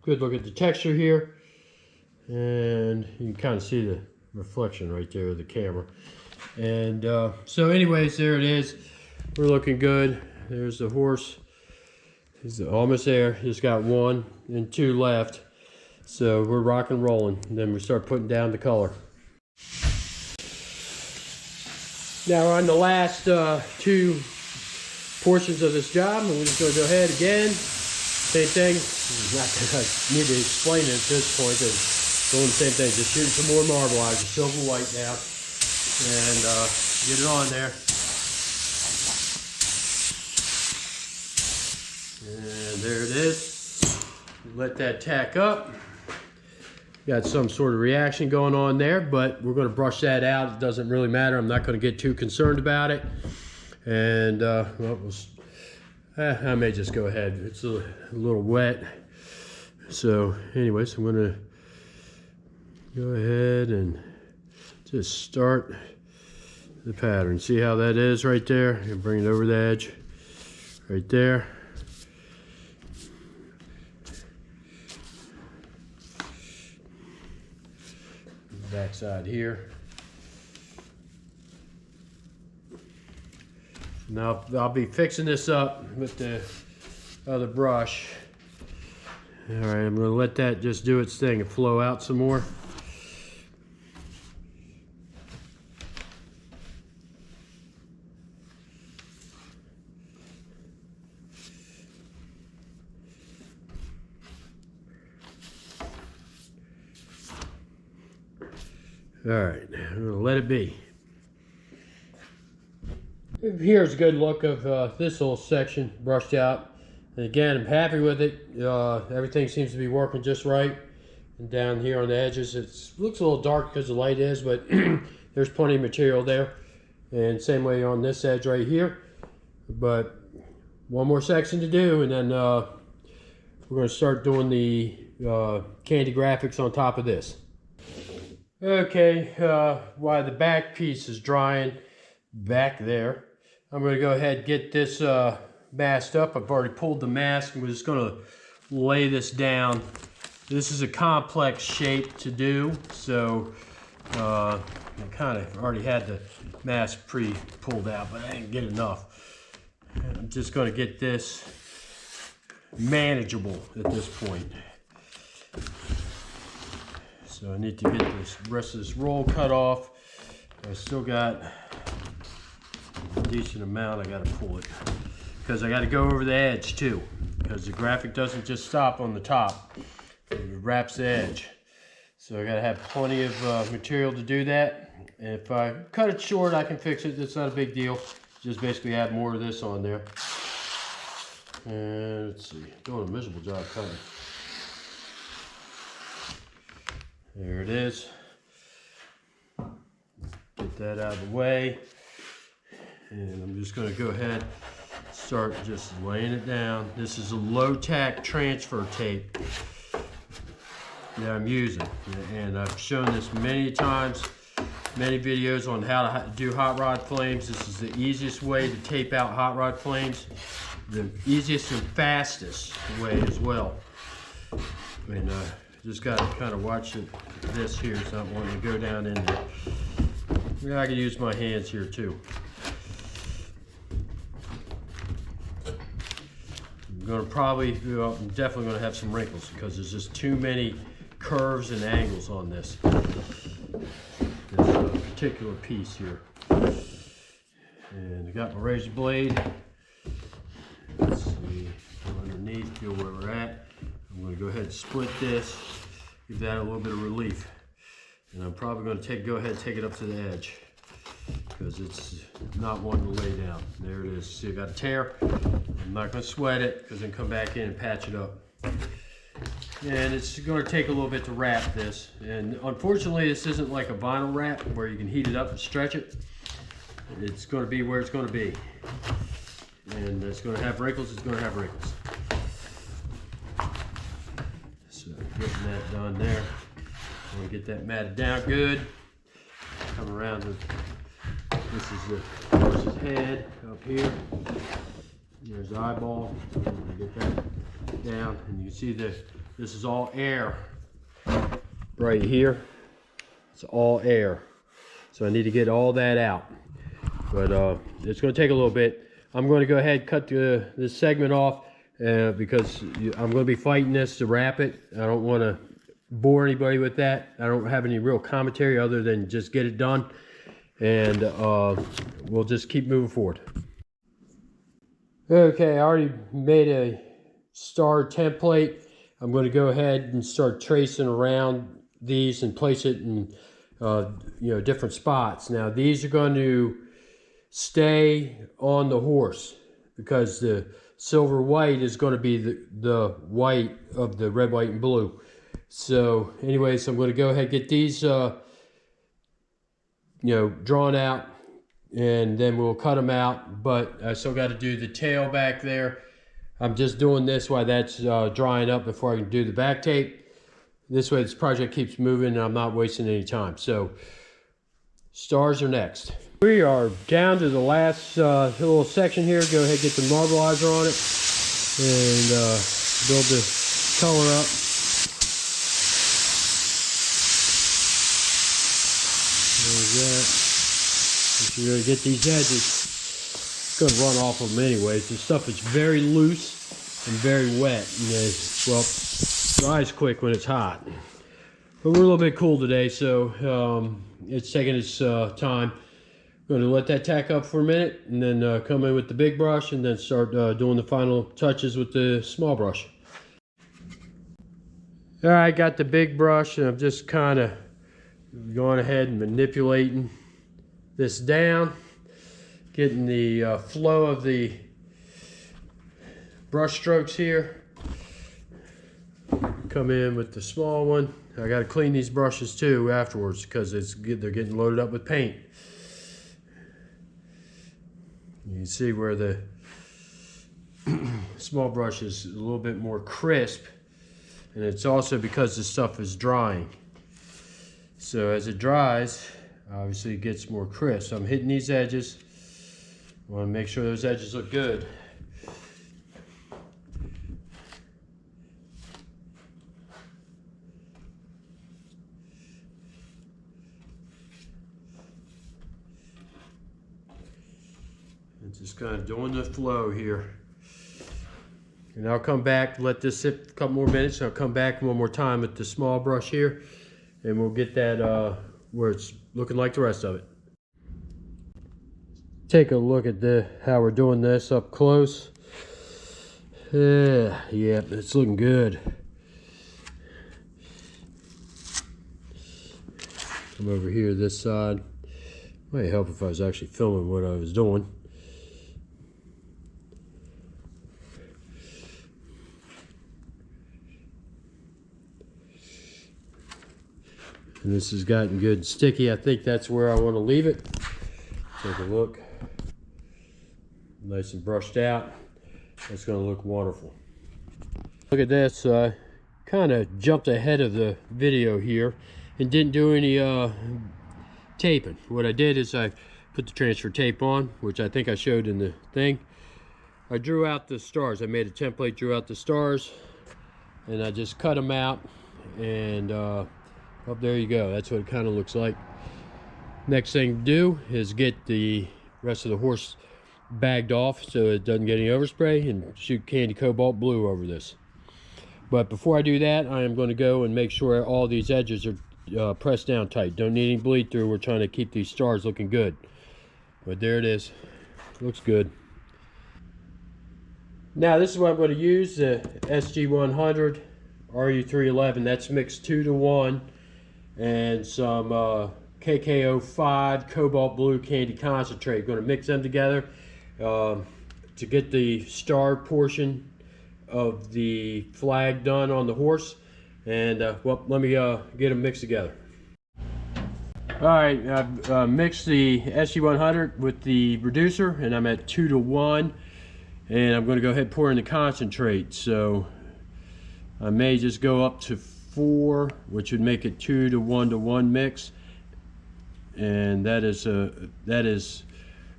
Speaker 1: good look at the texture here, and you can kind of see the reflection right there of the camera. And so anyways, there it is. We're looking good. There's the horse. He's almost there. Just got 1 and 2 left. So we're rock and rolling. And then we start putting down the color. Now we're on the last 2 portions of this job. And we're just going to go ahead again. Same thing. Not that I need to explain it at this point. It's doing the same thing. Just shooting some more Marblizing, silver white now. And get it on there. And there it is. Let that tack up. Got some sort of reaction going on there, but we're going to brush that out. It doesn't really matter. I'm not going to get too concerned about it. And well, I may just go ahead. It's a little wet. So anyways, I'm going to go ahead and just start the pattern. See how that is right there? And bring it over the edge right there. Back side here. Now I'll be fixing this up with the other brush. All right, I'm going to let that just do its thing and flow out some more. All right, I'm going to let it be. Here's a good look of this little section brushed out. And again, I'm happy with it. Everything seems to be working just right. And down here on the edges, it looks a little dark because the light is, but there's plenty of material there. And same way on this edge right here. But one more section to do, and then we're going to start doing the candy graphics on top of this. Okay, while the back piece is drying back there, I'm going to go ahead and get this masked up. I've already pulled the mask. I'm just going to lay this down. This is a complex shape to do, so I kind of already had the mask pre-pulled out, but I didn't get enough. I'm just going to get this manageable at this point. So I need to get this rest of this roll cut off. I still got a decent amount. I got to pull it because I got to go over the edge too, because the graphic doesn't just stop on the top. It wraps the edge. So I got to have plenty of material to do that. And if I cut it short, I can fix it. It's not a big deal. Just basically add more of this on there. And let's see, doing a miserable job cutting. There it is. Get that out of the way. And I'm just going to go ahead, start just laying it down. This is a low tack transfer tape that I'm using, and I've shown this many times, many videos on how to do hot rod flames. This is the easiest way to tape out hot rod flames, the easiest and fastest way as well. And just got to kind of watch this here, so I don't want to go down in there. Yeah, I can use my hands here too. I'm definitely going to have some wrinkles because there's just too many curves and angles on this particular piece here. And I got my razor blade. Let's see, go underneath, feel where we're at. I'm going to go ahead and split this, give that a little bit of relief. And I'm probably going to go ahead and take it up to the edge because it's not one to lay down. There it is. See, I got a tear. I'm not going to sweat it because then come back in and patch it up. And it's going to take a little bit to wrap this. And unfortunately, this isn't like a vinyl wrap where you can heat it up and stretch it. It's going to be where it's going to be. And it's going to have wrinkles, it's going to have wrinkles. So getting that done there. I'm going to get that matted down good. Come around to, this is the horse's head up here. There's the eyeball. I'm going to get that down, and you can see that this is all air right here. It's all air. So I need to get all that out. But it's going to take a little bit. I'm going to go ahead and cut this segment off because I'm going to be fighting this to wrap it. I don't want to bore anybody with that. I don't have any real commentary other than just get it done. And we'll just keep moving forward. Okay, I already made a star template. I'm going to go ahead and start tracing around these and place it in different spots. Now these are going to stay on the horse because the silver white is going to be the white of the red, white, and blue. So anyways, I'm going to go ahead and get these drawn out, and then we'll cut them out. But I still got to do the tail back there. I'm just doing this while that's drying up before I can do the back tape. This way this project keeps moving and I'm not wasting any time. So stars are next. We are down to the last little section here. Go ahead and get the Marblizer on it and build the color up. There's that. You're going to get these edges. It's going to run off of them anyways. This stuff is very loose and very wet. And well, dries quick when it's hot. But we're a little bit cool today, so it's taking its time. I'm going to let that tack up for a minute and then come in with the big brush and then start doing the final touches with the small brush. All right, got the big brush and I'm just kind of going ahead and manipulating this down, getting the flow of the brush strokes here. Come in with the small one. I got to clean these brushes too afterwards because they're getting loaded up with paint. You can see where the small brush is a little bit more crisp, and it's also because the stuff is drying. So as it dries, obviously it gets more crisp. So I'm hitting these edges. I want to make sure those edges look good. And just kind of doing the flow here. And I'll come back, let this sit a couple more minutes, and I'll come back one more time with the small brush here, and we'll get that where it's looking like the rest of it. Take a look at how we're doing this up close. Yeah, it's looking good. Come over here this side. Might help if I was actually filming what I was doing. And this has gotten good and sticky. I think that's where I want to leave it. Take a look. nice and brushed out. It's going to look wonderful. Look at this. Kind of jumped ahead of the video here and didn't do any taping. What I did is I put the transfer tape on, which I think I showed in the thing. I drew out the stars. I made a template, drew out the stars, and I just cut them out, and up there you go. That's what it kind of looks like. Next thing to do is get the rest of the horse bagged off so it doesn't get any overspray, and shoot candy cobalt blue over this. But before I do that, I am going to go and make sure all these edges are pressed down tight. Don't need any bleed through. We're trying to keep these stars looking good. But there it is. Looks good. Now this is what I'm going to use, the SG100 RU311. That's mixed 2-to-1, and some KK05 cobalt blue candy concentrate. Going to mix them together to get the star portion of the flag done on the horse. And well, let me get them mixed together. All right, I've mixed the SG100 with the reducer, and I'm at 2-to-1, and I'm going to go ahead and pour in the concentrate. So I may just go up to 4, which would make it 2-to-1 mix, and that is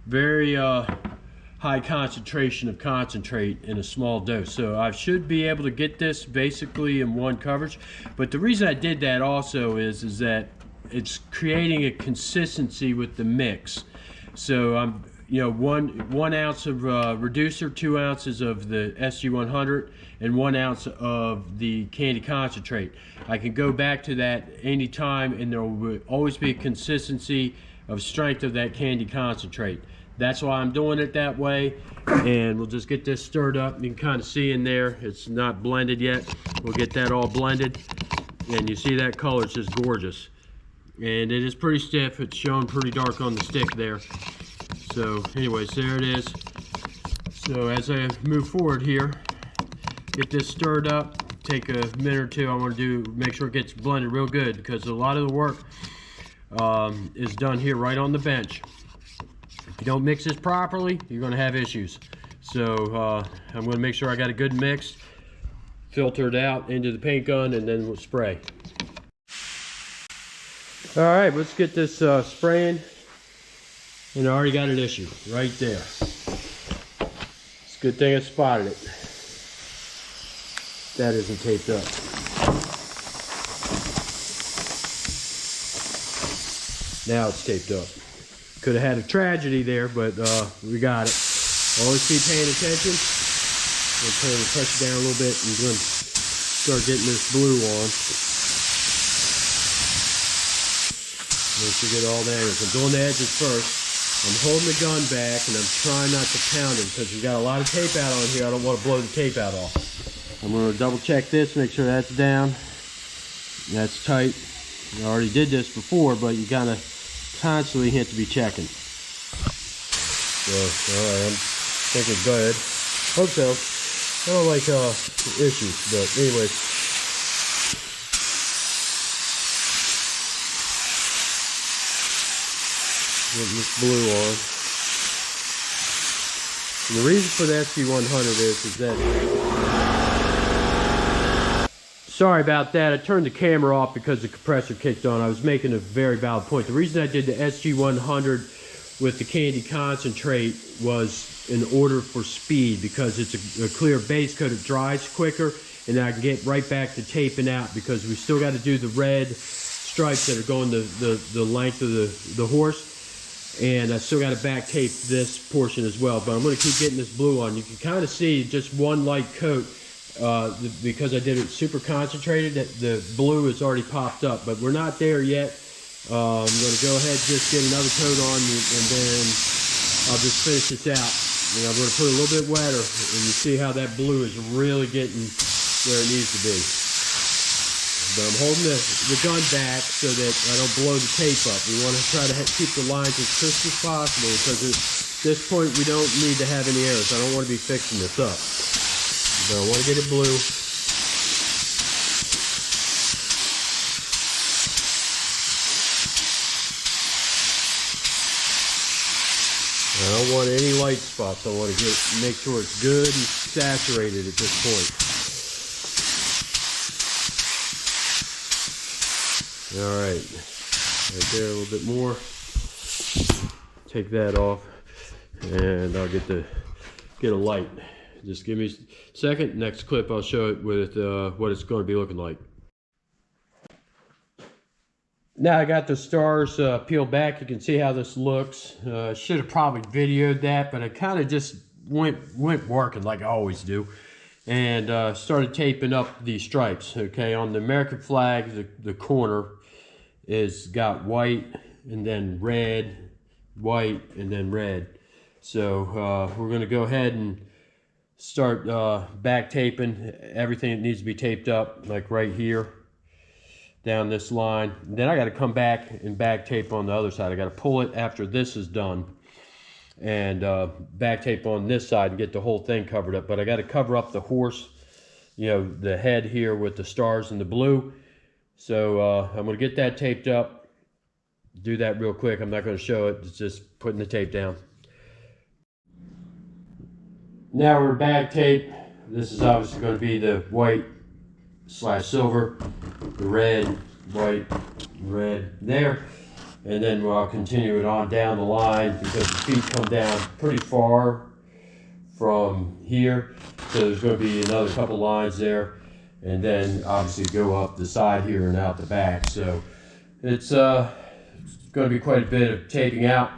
Speaker 1: very high concentration of concentrate in a small dose. So I should be able to get this basically in one coverage. But the reason I did that also is that it's creating a consistency with the mix. So I'm, you know, one ounce of reducer, 2 ounces of the SG100, and 1 ounce of the candy concentrate. I can go back to that anytime, and there will always be a consistency of strength of that candy concentrate. That's why I'm doing it that way. And we'll just get this stirred up. You can kind of see in there, it's not blended yet. We'll get that all blended. And you see that color, it's just gorgeous. And it is pretty stiff. It's showing pretty dark on the stick there. So anyways, there it is. So as I move forward here, get this stirred up. Take a minute or two. I want to make sure it gets blended real good, because a lot of the work is done here right on the bench. If you don't mix this properly, you're going to have issues. So I'm going to make sure I got a good mix, filter it out into the paint gun, and then we'll spray. All right, let's get this spraying. And I already got an issue right there. It's a good thing I spotted it. That isn't taped up. Now it's taped up. Could have had a tragedy there, but we got it. Always keep paying attention. I'm going to press it down a little bit, and we're going to start getting this blue on. Make sure you get all the angles. I'm doing the edges first. I'm holding the gun back, and I'm trying not to pound it, because we've got a lot of tape out on here. I don't want to blow the tape out off. I'm going to double check this, make sure that's down. That's tight. I already did this before, but you kind of constantly have to be checking. So, alright, I'm thinking good. Hope so. I don't like issues, but anyways. Getting this blue on. And the reason for the SG100 is that... Sorry about that. I turned the camera off because the compressor kicked on. I was making a very valid point. The reason I did the SG100 with the candy concentrate was in order for speed, because it's a clear base coat. It dries quicker, and I can get right back to taping out, because we still got to do the red stripes that are going the length of the horse, and I still got to back tape this portion as well. But I'm going to keep getting this blue on. You can kind of see just one light coat. Because I did it super concentrated, that the blue has already popped up, but we're not there yet. I'm going to go ahead and just get another coat on, and then I'll just finish this out. And I'm going to put it a little bit wetter, and you see how that blue is really getting where it needs to be. But I'm holding the gun back so that I don't blow the tape up. We want to try to keep the lines as crisp as possible, because at this point we don't need to have any errors. I don't want to be fixing this up. So I want to get it blue. I don't want any light spots. I want to make sure it's good and saturated at this point. All right there, a little bit more. Take that off, and I'll get a light. Just give me a second. Next clip, I'll show it with what it's going to be looking like. Now I got the stars peeled back. You can see how this looks. Should have probably videoed that, but I kind of just went working like I always do, and started taping up these stripes. Okay, on the American flag, the corner is got white and then red, white and then red. So we're going to go ahead and start back taping everything that needs to be taped up, like right here down this line. And then I got to come back and back tape on the other side. I got to pull it after this is done and back tape on this side and get the whole thing covered up. But I got to cover up the horse, you know, the head here with the stars and the blue. So I'm going to get that taped up, do that real quick. I'm not going to show it, it's just putting the tape down. Now we're back tape. This is obviously going to be the white / silver, the red, white, red there. And then I'll continue it on down the line because the feet come down pretty far from here. So there's going to be another couple lines there. And then obviously go up the side here and out the back. So it's going to be quite a bit of taping out.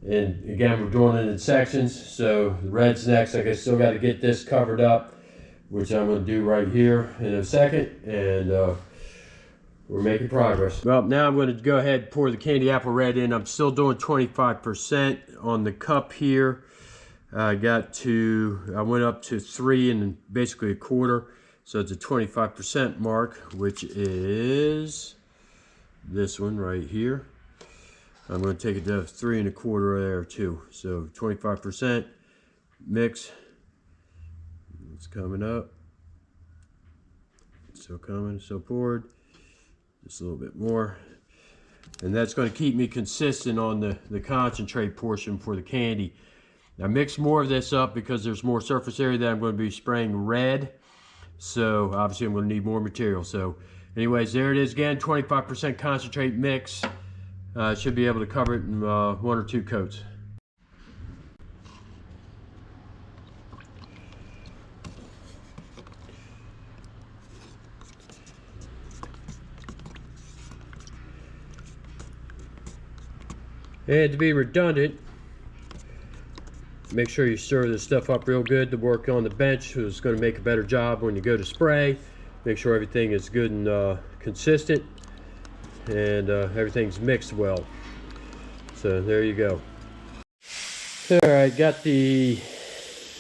Speaker 1: And again, we're doing it in sections. So the red's next. Like I still got to get this covered up, which I'm going to do right here in a second. And we're making progress. Well, now I'm going to go ahead and pour the candy apple red in. I'm still doing 25% on the cup here. I went up to 3 and basically 1/4. So it's a 25% mark, which is this one right here. I'm going to take it to 3 1/4 there too. So 25% mix. It's coming up. Still coming, still poured. Just a little bit more. And that's going to keep me consistent on the concentrate portion for the candy. Now mix more of this up because there's more surface area that I'm going to be spraying red. So obviously I'm going to need more material. So anyways, there it is again, 25% concentrate mix. Should be able to cover it in 1 or 2 coats. And to be redundant, make sure you stir this stuff up real good to work on the bench. It's going to make a better job when you go to spray. Make sure everything is good and consistent and everything's mixed well. So there you go. Alright, got the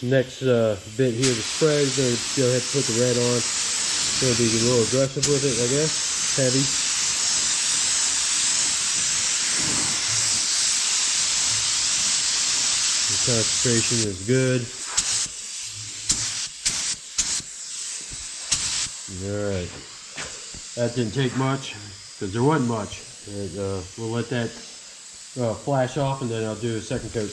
Speaker 1: next bit here to spray. I'm going to go ahead and put the red on. Going to be a little aggressive with it, I guess. Heavy. Concentration is good. Alright, that didn't take much because there wasn't much. And, we'll let that flash off and then I'll do a second coat.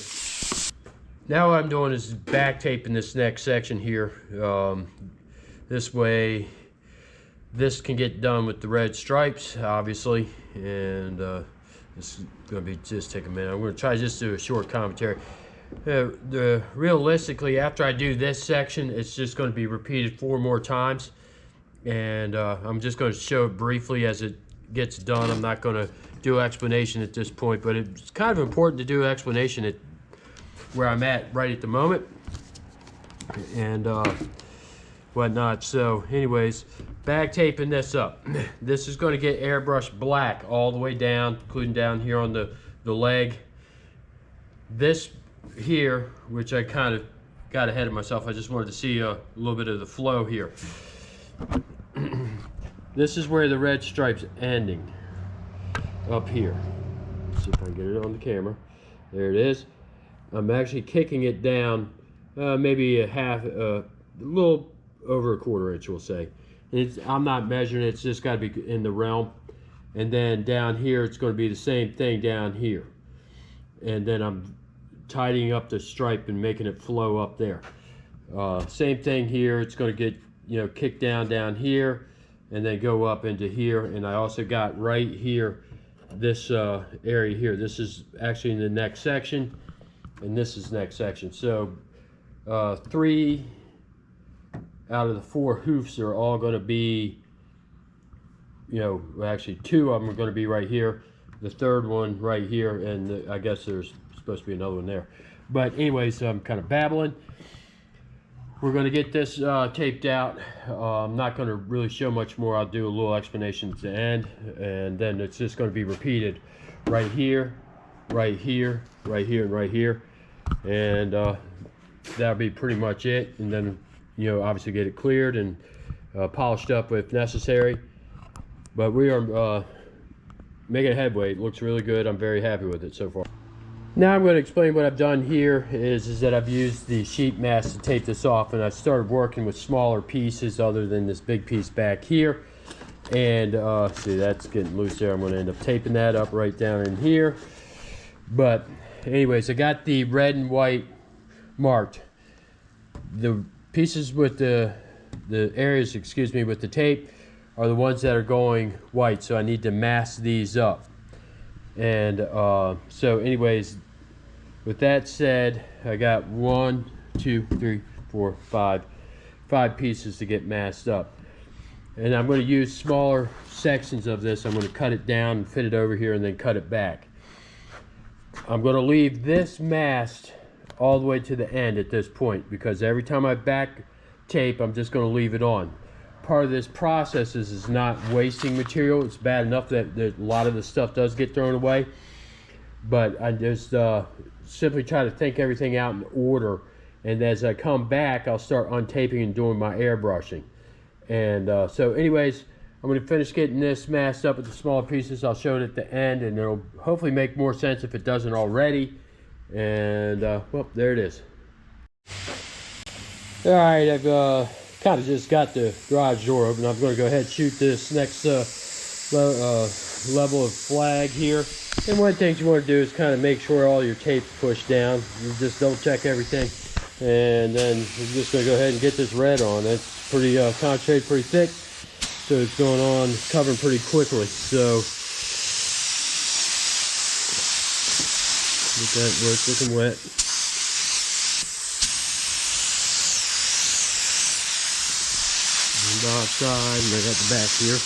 Speaker 1: Now what I'm doing is back taping this next section here. This way this can get done with the red stripes obviously, and this is going to be just take a minute. I'm going to try just to do a short commentary. Realistically, after I do this section, it's just going to be repeated 4 more times, and I'm just going to show it briefly as it gets done. I'm not going to do an explanation at this point, but it's kind of important to do an explanation at where I'm at right at the moment and whatnot. So anyways, back taping this up. This is going to get airbrushed black all the way down, including down here on the leg. This here, which I kind of got ahead of myself, I just wanted to see a little bit of the flow here. This is where the red stripe's ending, up here. Let's see if I can get it on the camera. There it is. I'm actually kicking it down maybe a little over a 1/4 inch, we'll say. I'm not measuring it, it's just got to be in the realm. And then down here, it's going to be the same thing down here. And then I'm tidying up the stripe and making it flow up there. Same thing here. It's going to get, you know, kicked down here and then go up into here. And I also got right here this area here. This is actually in the next section, and this is next section. So 3 out of the 4 hoofs are all going to be, you know, actually 2 of them are going to be right here, the 3rd one right here, and I guess there's supposed to be another one there. But anyways, I'm kind of babbling. We're going to get this taped out. I'm not going to really show much more. I'll do a little explanation at the end, and then it's just going to be repeated right here, right here, right here, and right here, and that'll be pretty much it. And then, you know, obviously get it cleared and polished up if necessary. But we are making headway. It looks really good. I'm very happy with it so far. Now I'm going to explain what I've done here is that I've used the sheet mask to tape this off, and I started working with smaller pieces other than this big piece back here. And see, that's getting loose there. I'm going to end up taping that up right down in here. But anyways, I got the red and white marked. The pieces with the areas, excuse me, with the tape are the ones that are going white, so I need to mask these up. And so anyways, with that said, I got 1, 2, 3, 4, 5 pieces to get masked up, and I'm going to use smaller sections of this. I'm going to cut it down and fit it over here and then cut it back. I'm going to leave this masked all the way to the end at this point, because every time I back tape, I'm just going to leave it on. Part of this process is not wasting material. It's bad enough that a lot of the stuff does get thrown away, but I just simply try to think everything out in order, and as I come back, I'll start untaping and doing my airbrushing. And so anyways, I'm going to finish getting this masked up with the smaller pieces. I'll show it at the end, and it'll hopefully make more sense if it doesn't already. And well, there it is. All right, I've kind of just got the garage door open. I'm going to go ahead and shoot this next level of flag here. And one of the things you want to do is kind of make sure all your tape's pushed down. You just double check everything, and then we're just going to go ahead and get this red on. It's pretty concentrated, pretty thick, so it's going on, covering pretty quickly. So get that where it's looking wet. The outside, and I got the back here.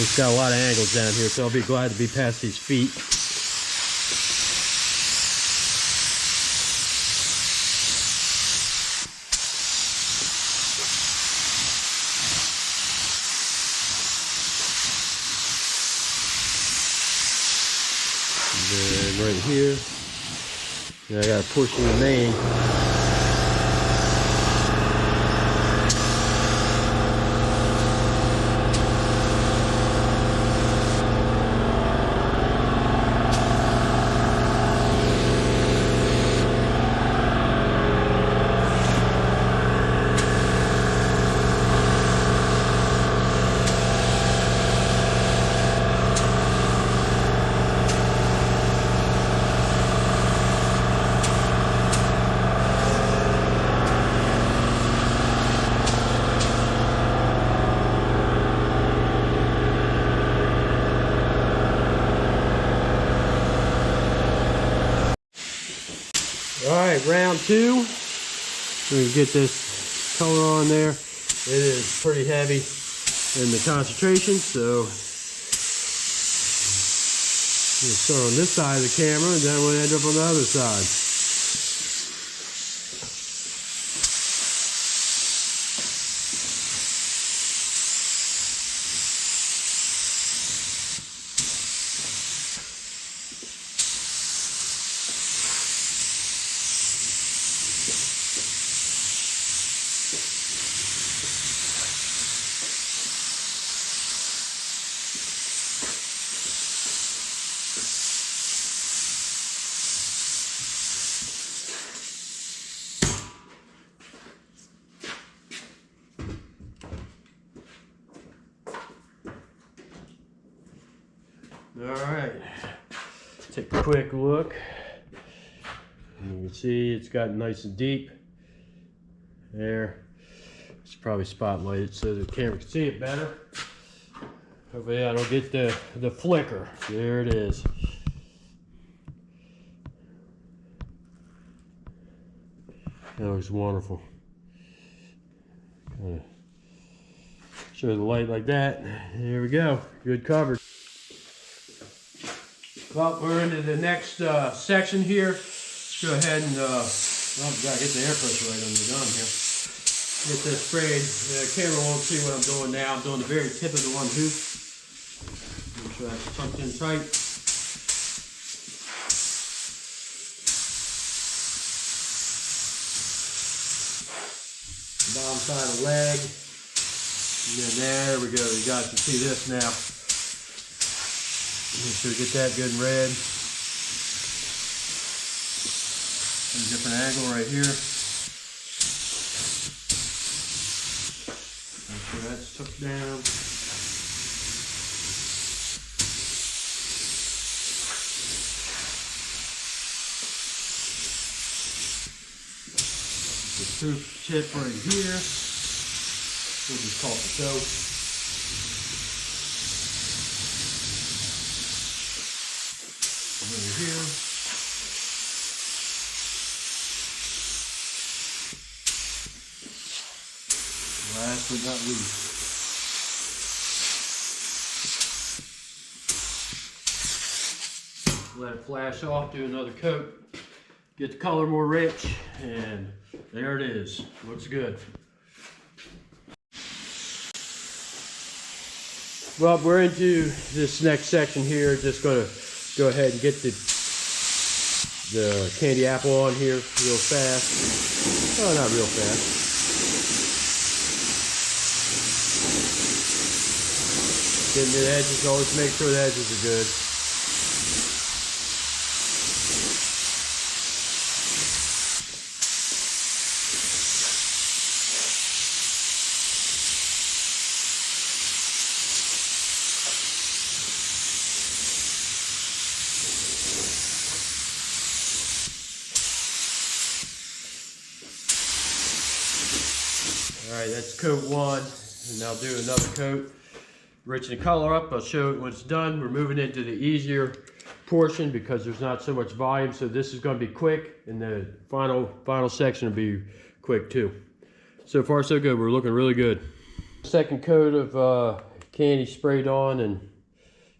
Speaker 1: It's got a lot of angles down here, so I'll be glad to be past these feet. And then right here, and I got to push in the main. Alright, round 2. We get this color on there. It is pretty heavy in the concentration, so we'll start on this side of the camera, and then we'll end up on the other side. Alright, take a quick look. And you can see it's gotten nice and deep. There. It's probably spotlighted so the camera can see it better. Hopefully I don't get the flicker. There it is. That looks wonderful. Kind of show the light like that. There we go. Good coverage. Well, we're into the next section here. Let's go ahead and well, gotta get the air pressure right on the gun here. Get this sprayed. The camera won't see what I'm doing now. I'm doing the very tip of the one hoop. Make sure that's tucked in tight. Bottom side of the leg. And then there we go. You guys can see this now. Make sure to get that good and red. A different angle right here. Make sure that's tucked down. The tooth tip right here. We'll just call it the toe. Over here. Last but not least. Let it flash off, do another coat. Get the color more rich, and there it is. Looks good. Well, we're into this next section here. Just gonna go ahead and get the candy apple on here real fast. Oh, not real fast. Getting the edges, always make sure the edges are good. Alright, that's coat one, and I'll do another coat. Richen the color up, I'll show it when it's done. We're moving into the easier portion because there's not so much volume, so this is going to be quick, and the final section will be quick too. So far so good, we're looking really good. Second coat of candy sprayed on, and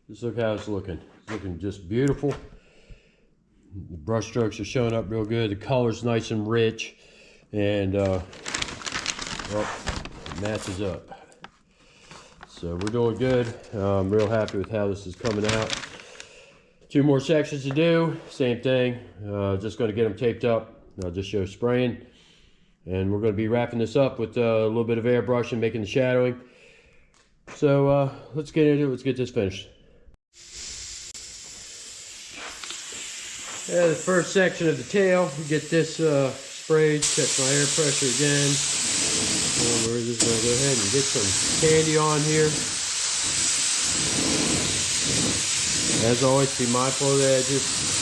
Speaker 1: just look how it's looking. It's looking just beautiful. The brush strokes are showing up real good. The color's nice and rich, and well, it matches up. So we're doing good. I'm real happy with how this is coming out. 2 more sections to do. Same thing. Just going to get them taped up. I'll just show spraying. And we're going to be wrapping this up with a little bit of airbrush and making the shadowing. So let's get into it. Let's get this finished. Yeah, the first section of the tail. Get this sprayed. Check my air pressure again. And we're just going to go ahead and get some candy on here. As always, be mindful of the edges.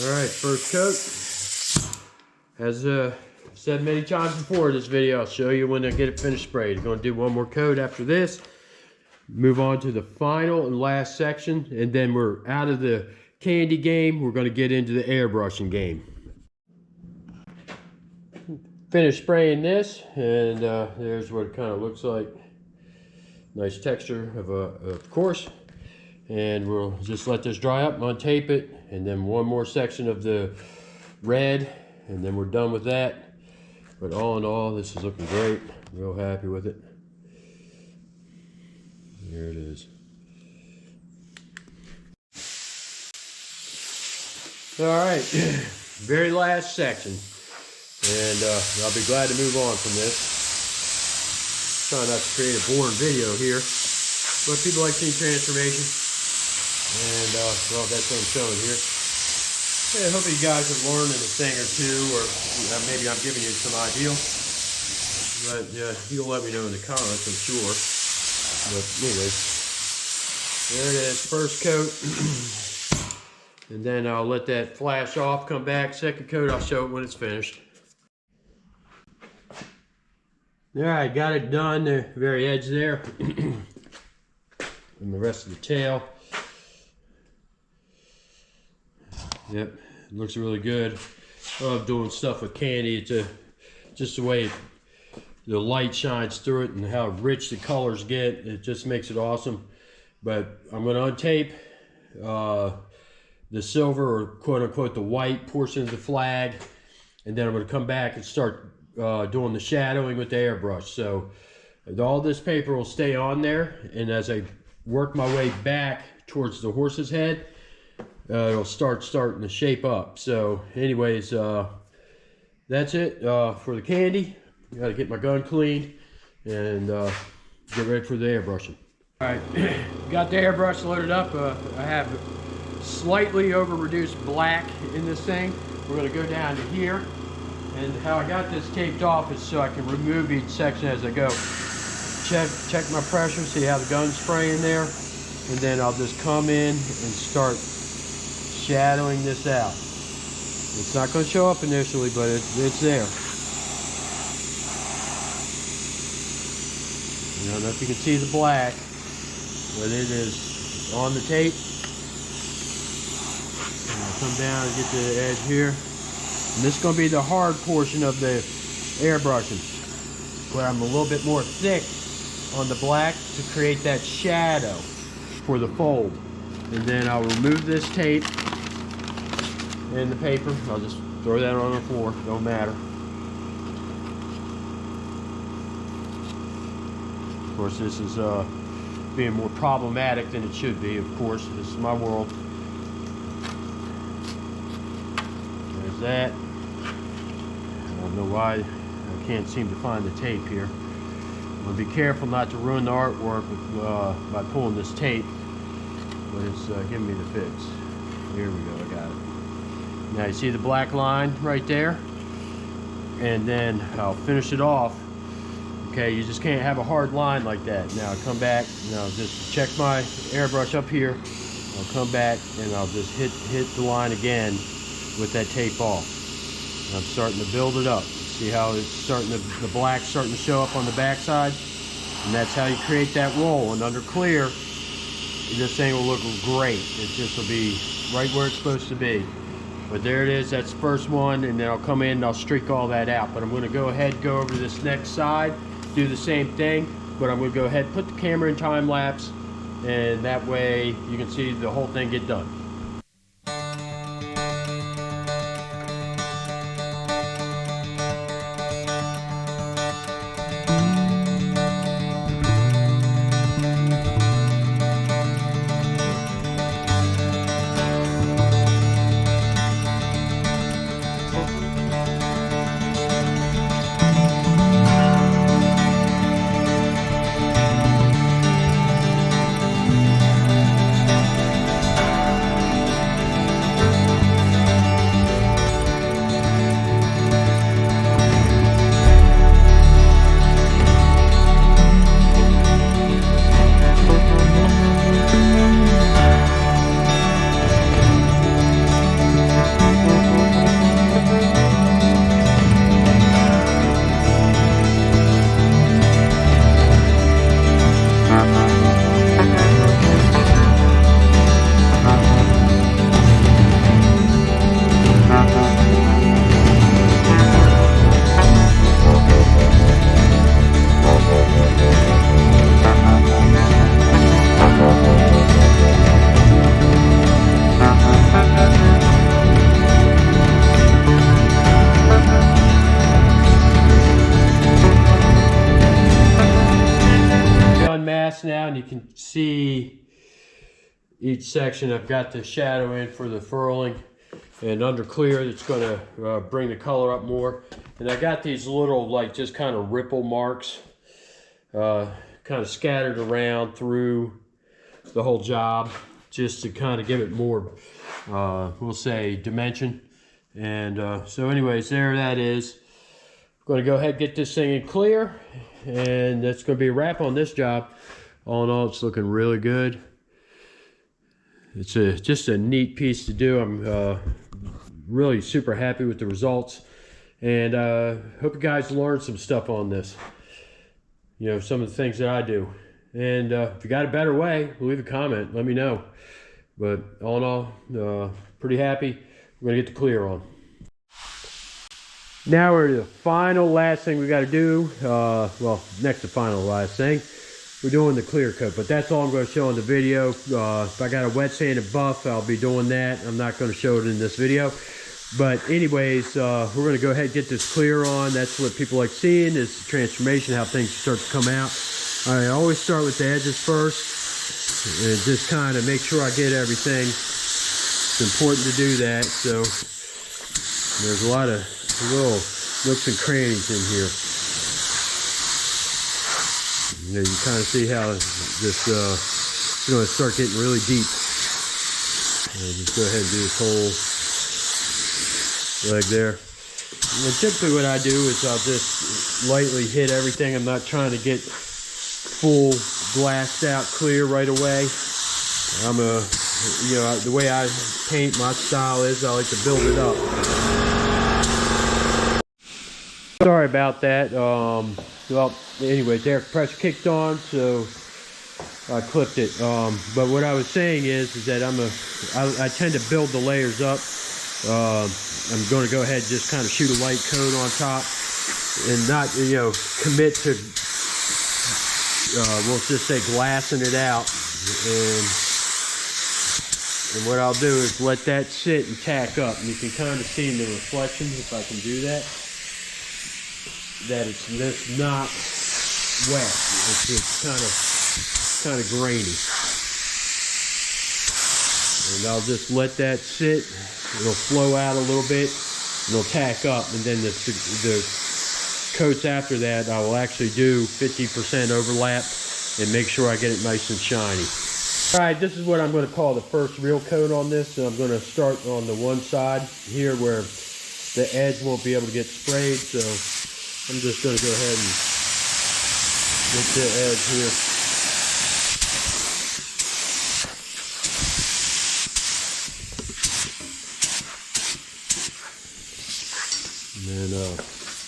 Speaker 1: All right, first coat. As said many times before in this video, I'll show you when I get it finished sprayed. I'm going to do one more coat after this. Move on to the final and last section, and then we're out of the candy game. We're going to get into the airbrushing game. Finish spraying this, and there's what it kind of looks like. Nice texture of course. And we'll just let this dry up, untape it, and then one more section of the red, and then we're done with that. But all in all, this is looking great. Real happy with it. There it is. All right, very last section, and I'll be glad to move on from this. Trying not to create a boring video here, but people like seeing transformation, and well, that's what I'm showing here. Yeah, I hope you guys are learning a thing or two, or maybe I'm giving you some ideas. But yeah, you'll let me know in the comments, I'm sure. But anyways, there it is, first coat. And then I'll let that flash off, come back, second coat, I'll show it when it's finished. Alright, got it done, the very edge there. And the rest of the tail. Yep, it looks really good. I love doing stuff with candy. It's just the way the light shines through it and how rich the colors get. It just makes it awesome. But I'm going to untape the silver, or quote unquote the white portion of the flag, and then I'm going to come back and start doing the shadowing with the airbrush. So all this paper will stay on there, and as I work my way back towards the horse's head, it'll starting to shape up. So anyways, that's it for the candy. Got to get my gun cleaned and get ready for the airbrushing. All right, got the airbrush loaded up. I have slightly over reduced black in this thing. We're going to go down to here. And how I got this taped off is so I can remove each section as I go. Check my pressure, see how the gun's spraying there, and then I'll just come in and start shadowing this out. It's not going to show up initially, but it's there. You know, I don't know if you can see the black, but it is on the tape. And I'll come down and get to the edge here. And this is going to be the hard portion of the airbrushing, where I'm a little bit more thick on the black to create that shadow for the fold. And then I'll remove this tape and the paper. I'll just throw that on the floor, don't matter. Of course, this is being more problematic than it should be, of course. This is my world. There's that. I don't know why I can't seem to find the tape here. I'm going to be careful not to ruin the artwork with, by pulling this tape, but it's giving me the fix. Here we go, I got it. Now you see the black line right there, and then I'll finish it off. Okay, you just can't have a hard line like that. Now I'll come back, and I'll just check my airbrush up here. I'll come back and I'll just hit the line again with that tape off. And I'm starting to build it up. See how it's starting to, the black's starting to show up on the back side? And that's how you create that roll. And under clear, this thing will look great. It just will be right where it's supposed to be. But there it is, that's the first one, and then I'll come in and I'll streak all that out. But I'm going to go ahead and go over to this next side, do the same thing, but I'm going to go ahead and put the camera in time lapse, and that way you can see the whole thing get done. Now, and you can see each section. I've got the shadow in for the furling, and under clear it's going to bring the color up more. And I got these little, like, just kind of ripple marks kind of scattered around through the whole job just to kind of give it more, we'll say, dimension. And so anyways, there that is. I'm going to go ahead and get this thing in clear, and that's going to be a wrap on this job. All in all, it's looking really good. It's just a neat piece to do. I'm really super happy with the results, and hope you guys learned some stuff on this. You know, some of the things that I do. And if you got a better way, leave a comment, let me know. But all in all, pretty happy. We're gonna get the clear on. Now we're to the final last thing we got to do. Well, next to final last thing, we're doing the clear coat, but that's all I'm going to show in the video. If I got a wet sand and buff, I'll be doing that. I'm not going to show it in this video. But anyways, we're going to go ahead and get this clear on. That's what people like seeing, is the transformation, how things start to come out. I always start with the edges first and just kind of make sure I get everything. It's important to do that. So there's a lot of little nooks and crannies in here. You know, you kind of see how this is going to start getting really deep. Just go ahead and do this whole leg there. And typically what I do is I'll just lightly hit everything. I'm not trying to get full glassed out clear right away. You know, the way I paint, my style is I like to build it up. Sorry about that. Well, anyways, air compressor kicked on, so I clipped it. But what I was saying is that I tend to build the layers up. I'm going to go ahead and just kind of shoot a light coat on top, and not, you know, commit to, we'll just say, glassing it out. And what I'll do is let that sit and tack up, and you can kind of see in the reflections, if I can do that, that it's just not wet. It's kind of grainy. And I'll just let that sit. It'll flow out a little bit, and it'll tack up, and then the coats after that, I will actually do 50% overlap and make sure I get it nice and shiny. All right, this is what I'm going to call the first real coat on this. And I'm going to start on the one side here where the edge won't be able to get sprayed. So I'm just going to go ahead and get the edge here. And then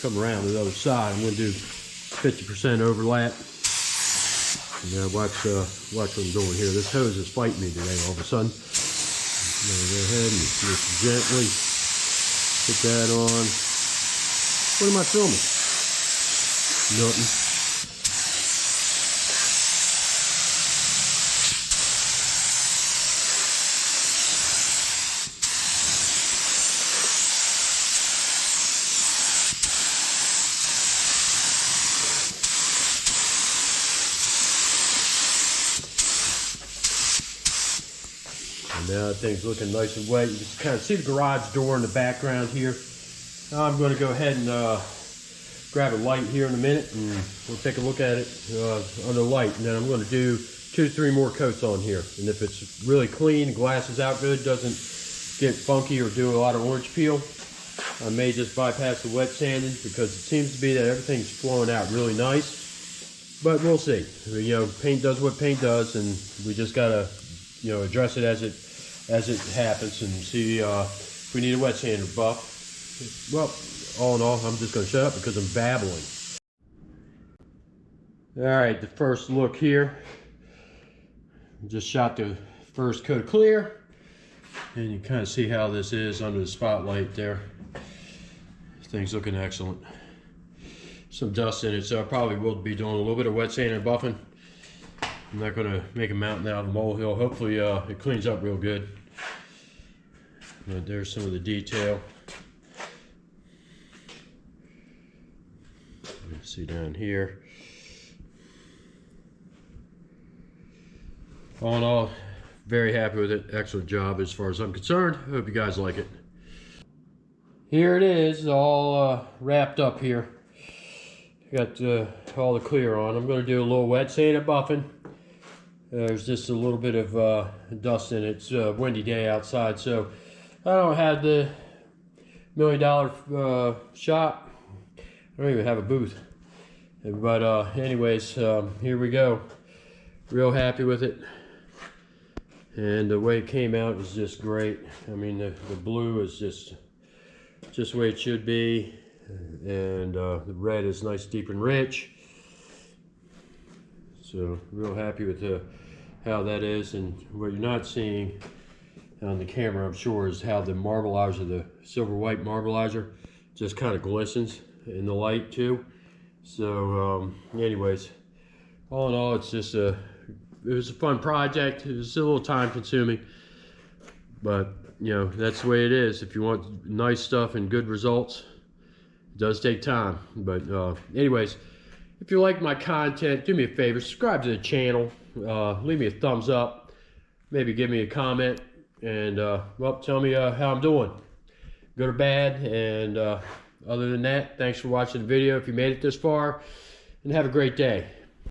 Speaker 1: come around to the other side. I'm going to do 50% overlap. Now watch what I'm doing here. This hose is fighting me today all of a sudden. I'm going to go ahead and just gently put that on. What am I filming? Nothing. Now that thing's looking nice and wet. You can kind of see the garage door in the background here. Now I'm going to go ahead and grab a light here in a minute, and we'll take a look at it under the light. And then I'm going to do 2 to 3 more coats on here. And if it's really clean, the glass is out good, doesn't get funky or do a lot of orange peel, I may just bypass the wet sanding, because it seems to be that everything's flowing out really nice. But we'll see. You know, paint does what paint does, and we just got to, you know, address it as it happens, and see if we need a wet sander buff. Well, all in all, I'm just going to shut up because I'm babbling. All right, the first look here. Just shot the first coat of clear, and you kind of see how this is under the spotlight there. This thing's looking excellent. Some dust in it, so I probably will be doing a little bit of wet sander and buffing. I'm not going to make a mountain out of a molehill. Hopefully it cleans up real good. But there's some of the detail. Let's see down here. All in all, very happy with it. Excellent job as far as I'm concerned. Hope you guys like it. Here it is, all wrapped up here. got all the clear on. I'm going to do a little wet sand and buffing. There's just a little bit of dust in it. It's a windy day outside, so I don't have the $1 million shop. I don't even have a booth. But anyways, here we go. Real happy with it. And the way it came out is just great. I mean, the blue is just the way it should be. And the red is nice, deep, and rich. So real happy with how that is. And what you're not seeing on the camera, I'm sure, is how the Marblizer, the silver white Marblizer, just kind of glistens in the light too. So anyways, all in all, it's just it was a fun project. It was a little time consuming, but you know, that's the way it is. If you want nice stuff and good results, it does take time. But anyways, if you like my content, do me a favor, subscribe to the channel, leave me a thumbs up, maybe give me a comment, and well, tell me how I'm doing, good or bad. And other than that, thanks for watching the video if you made it this far, and have a great day.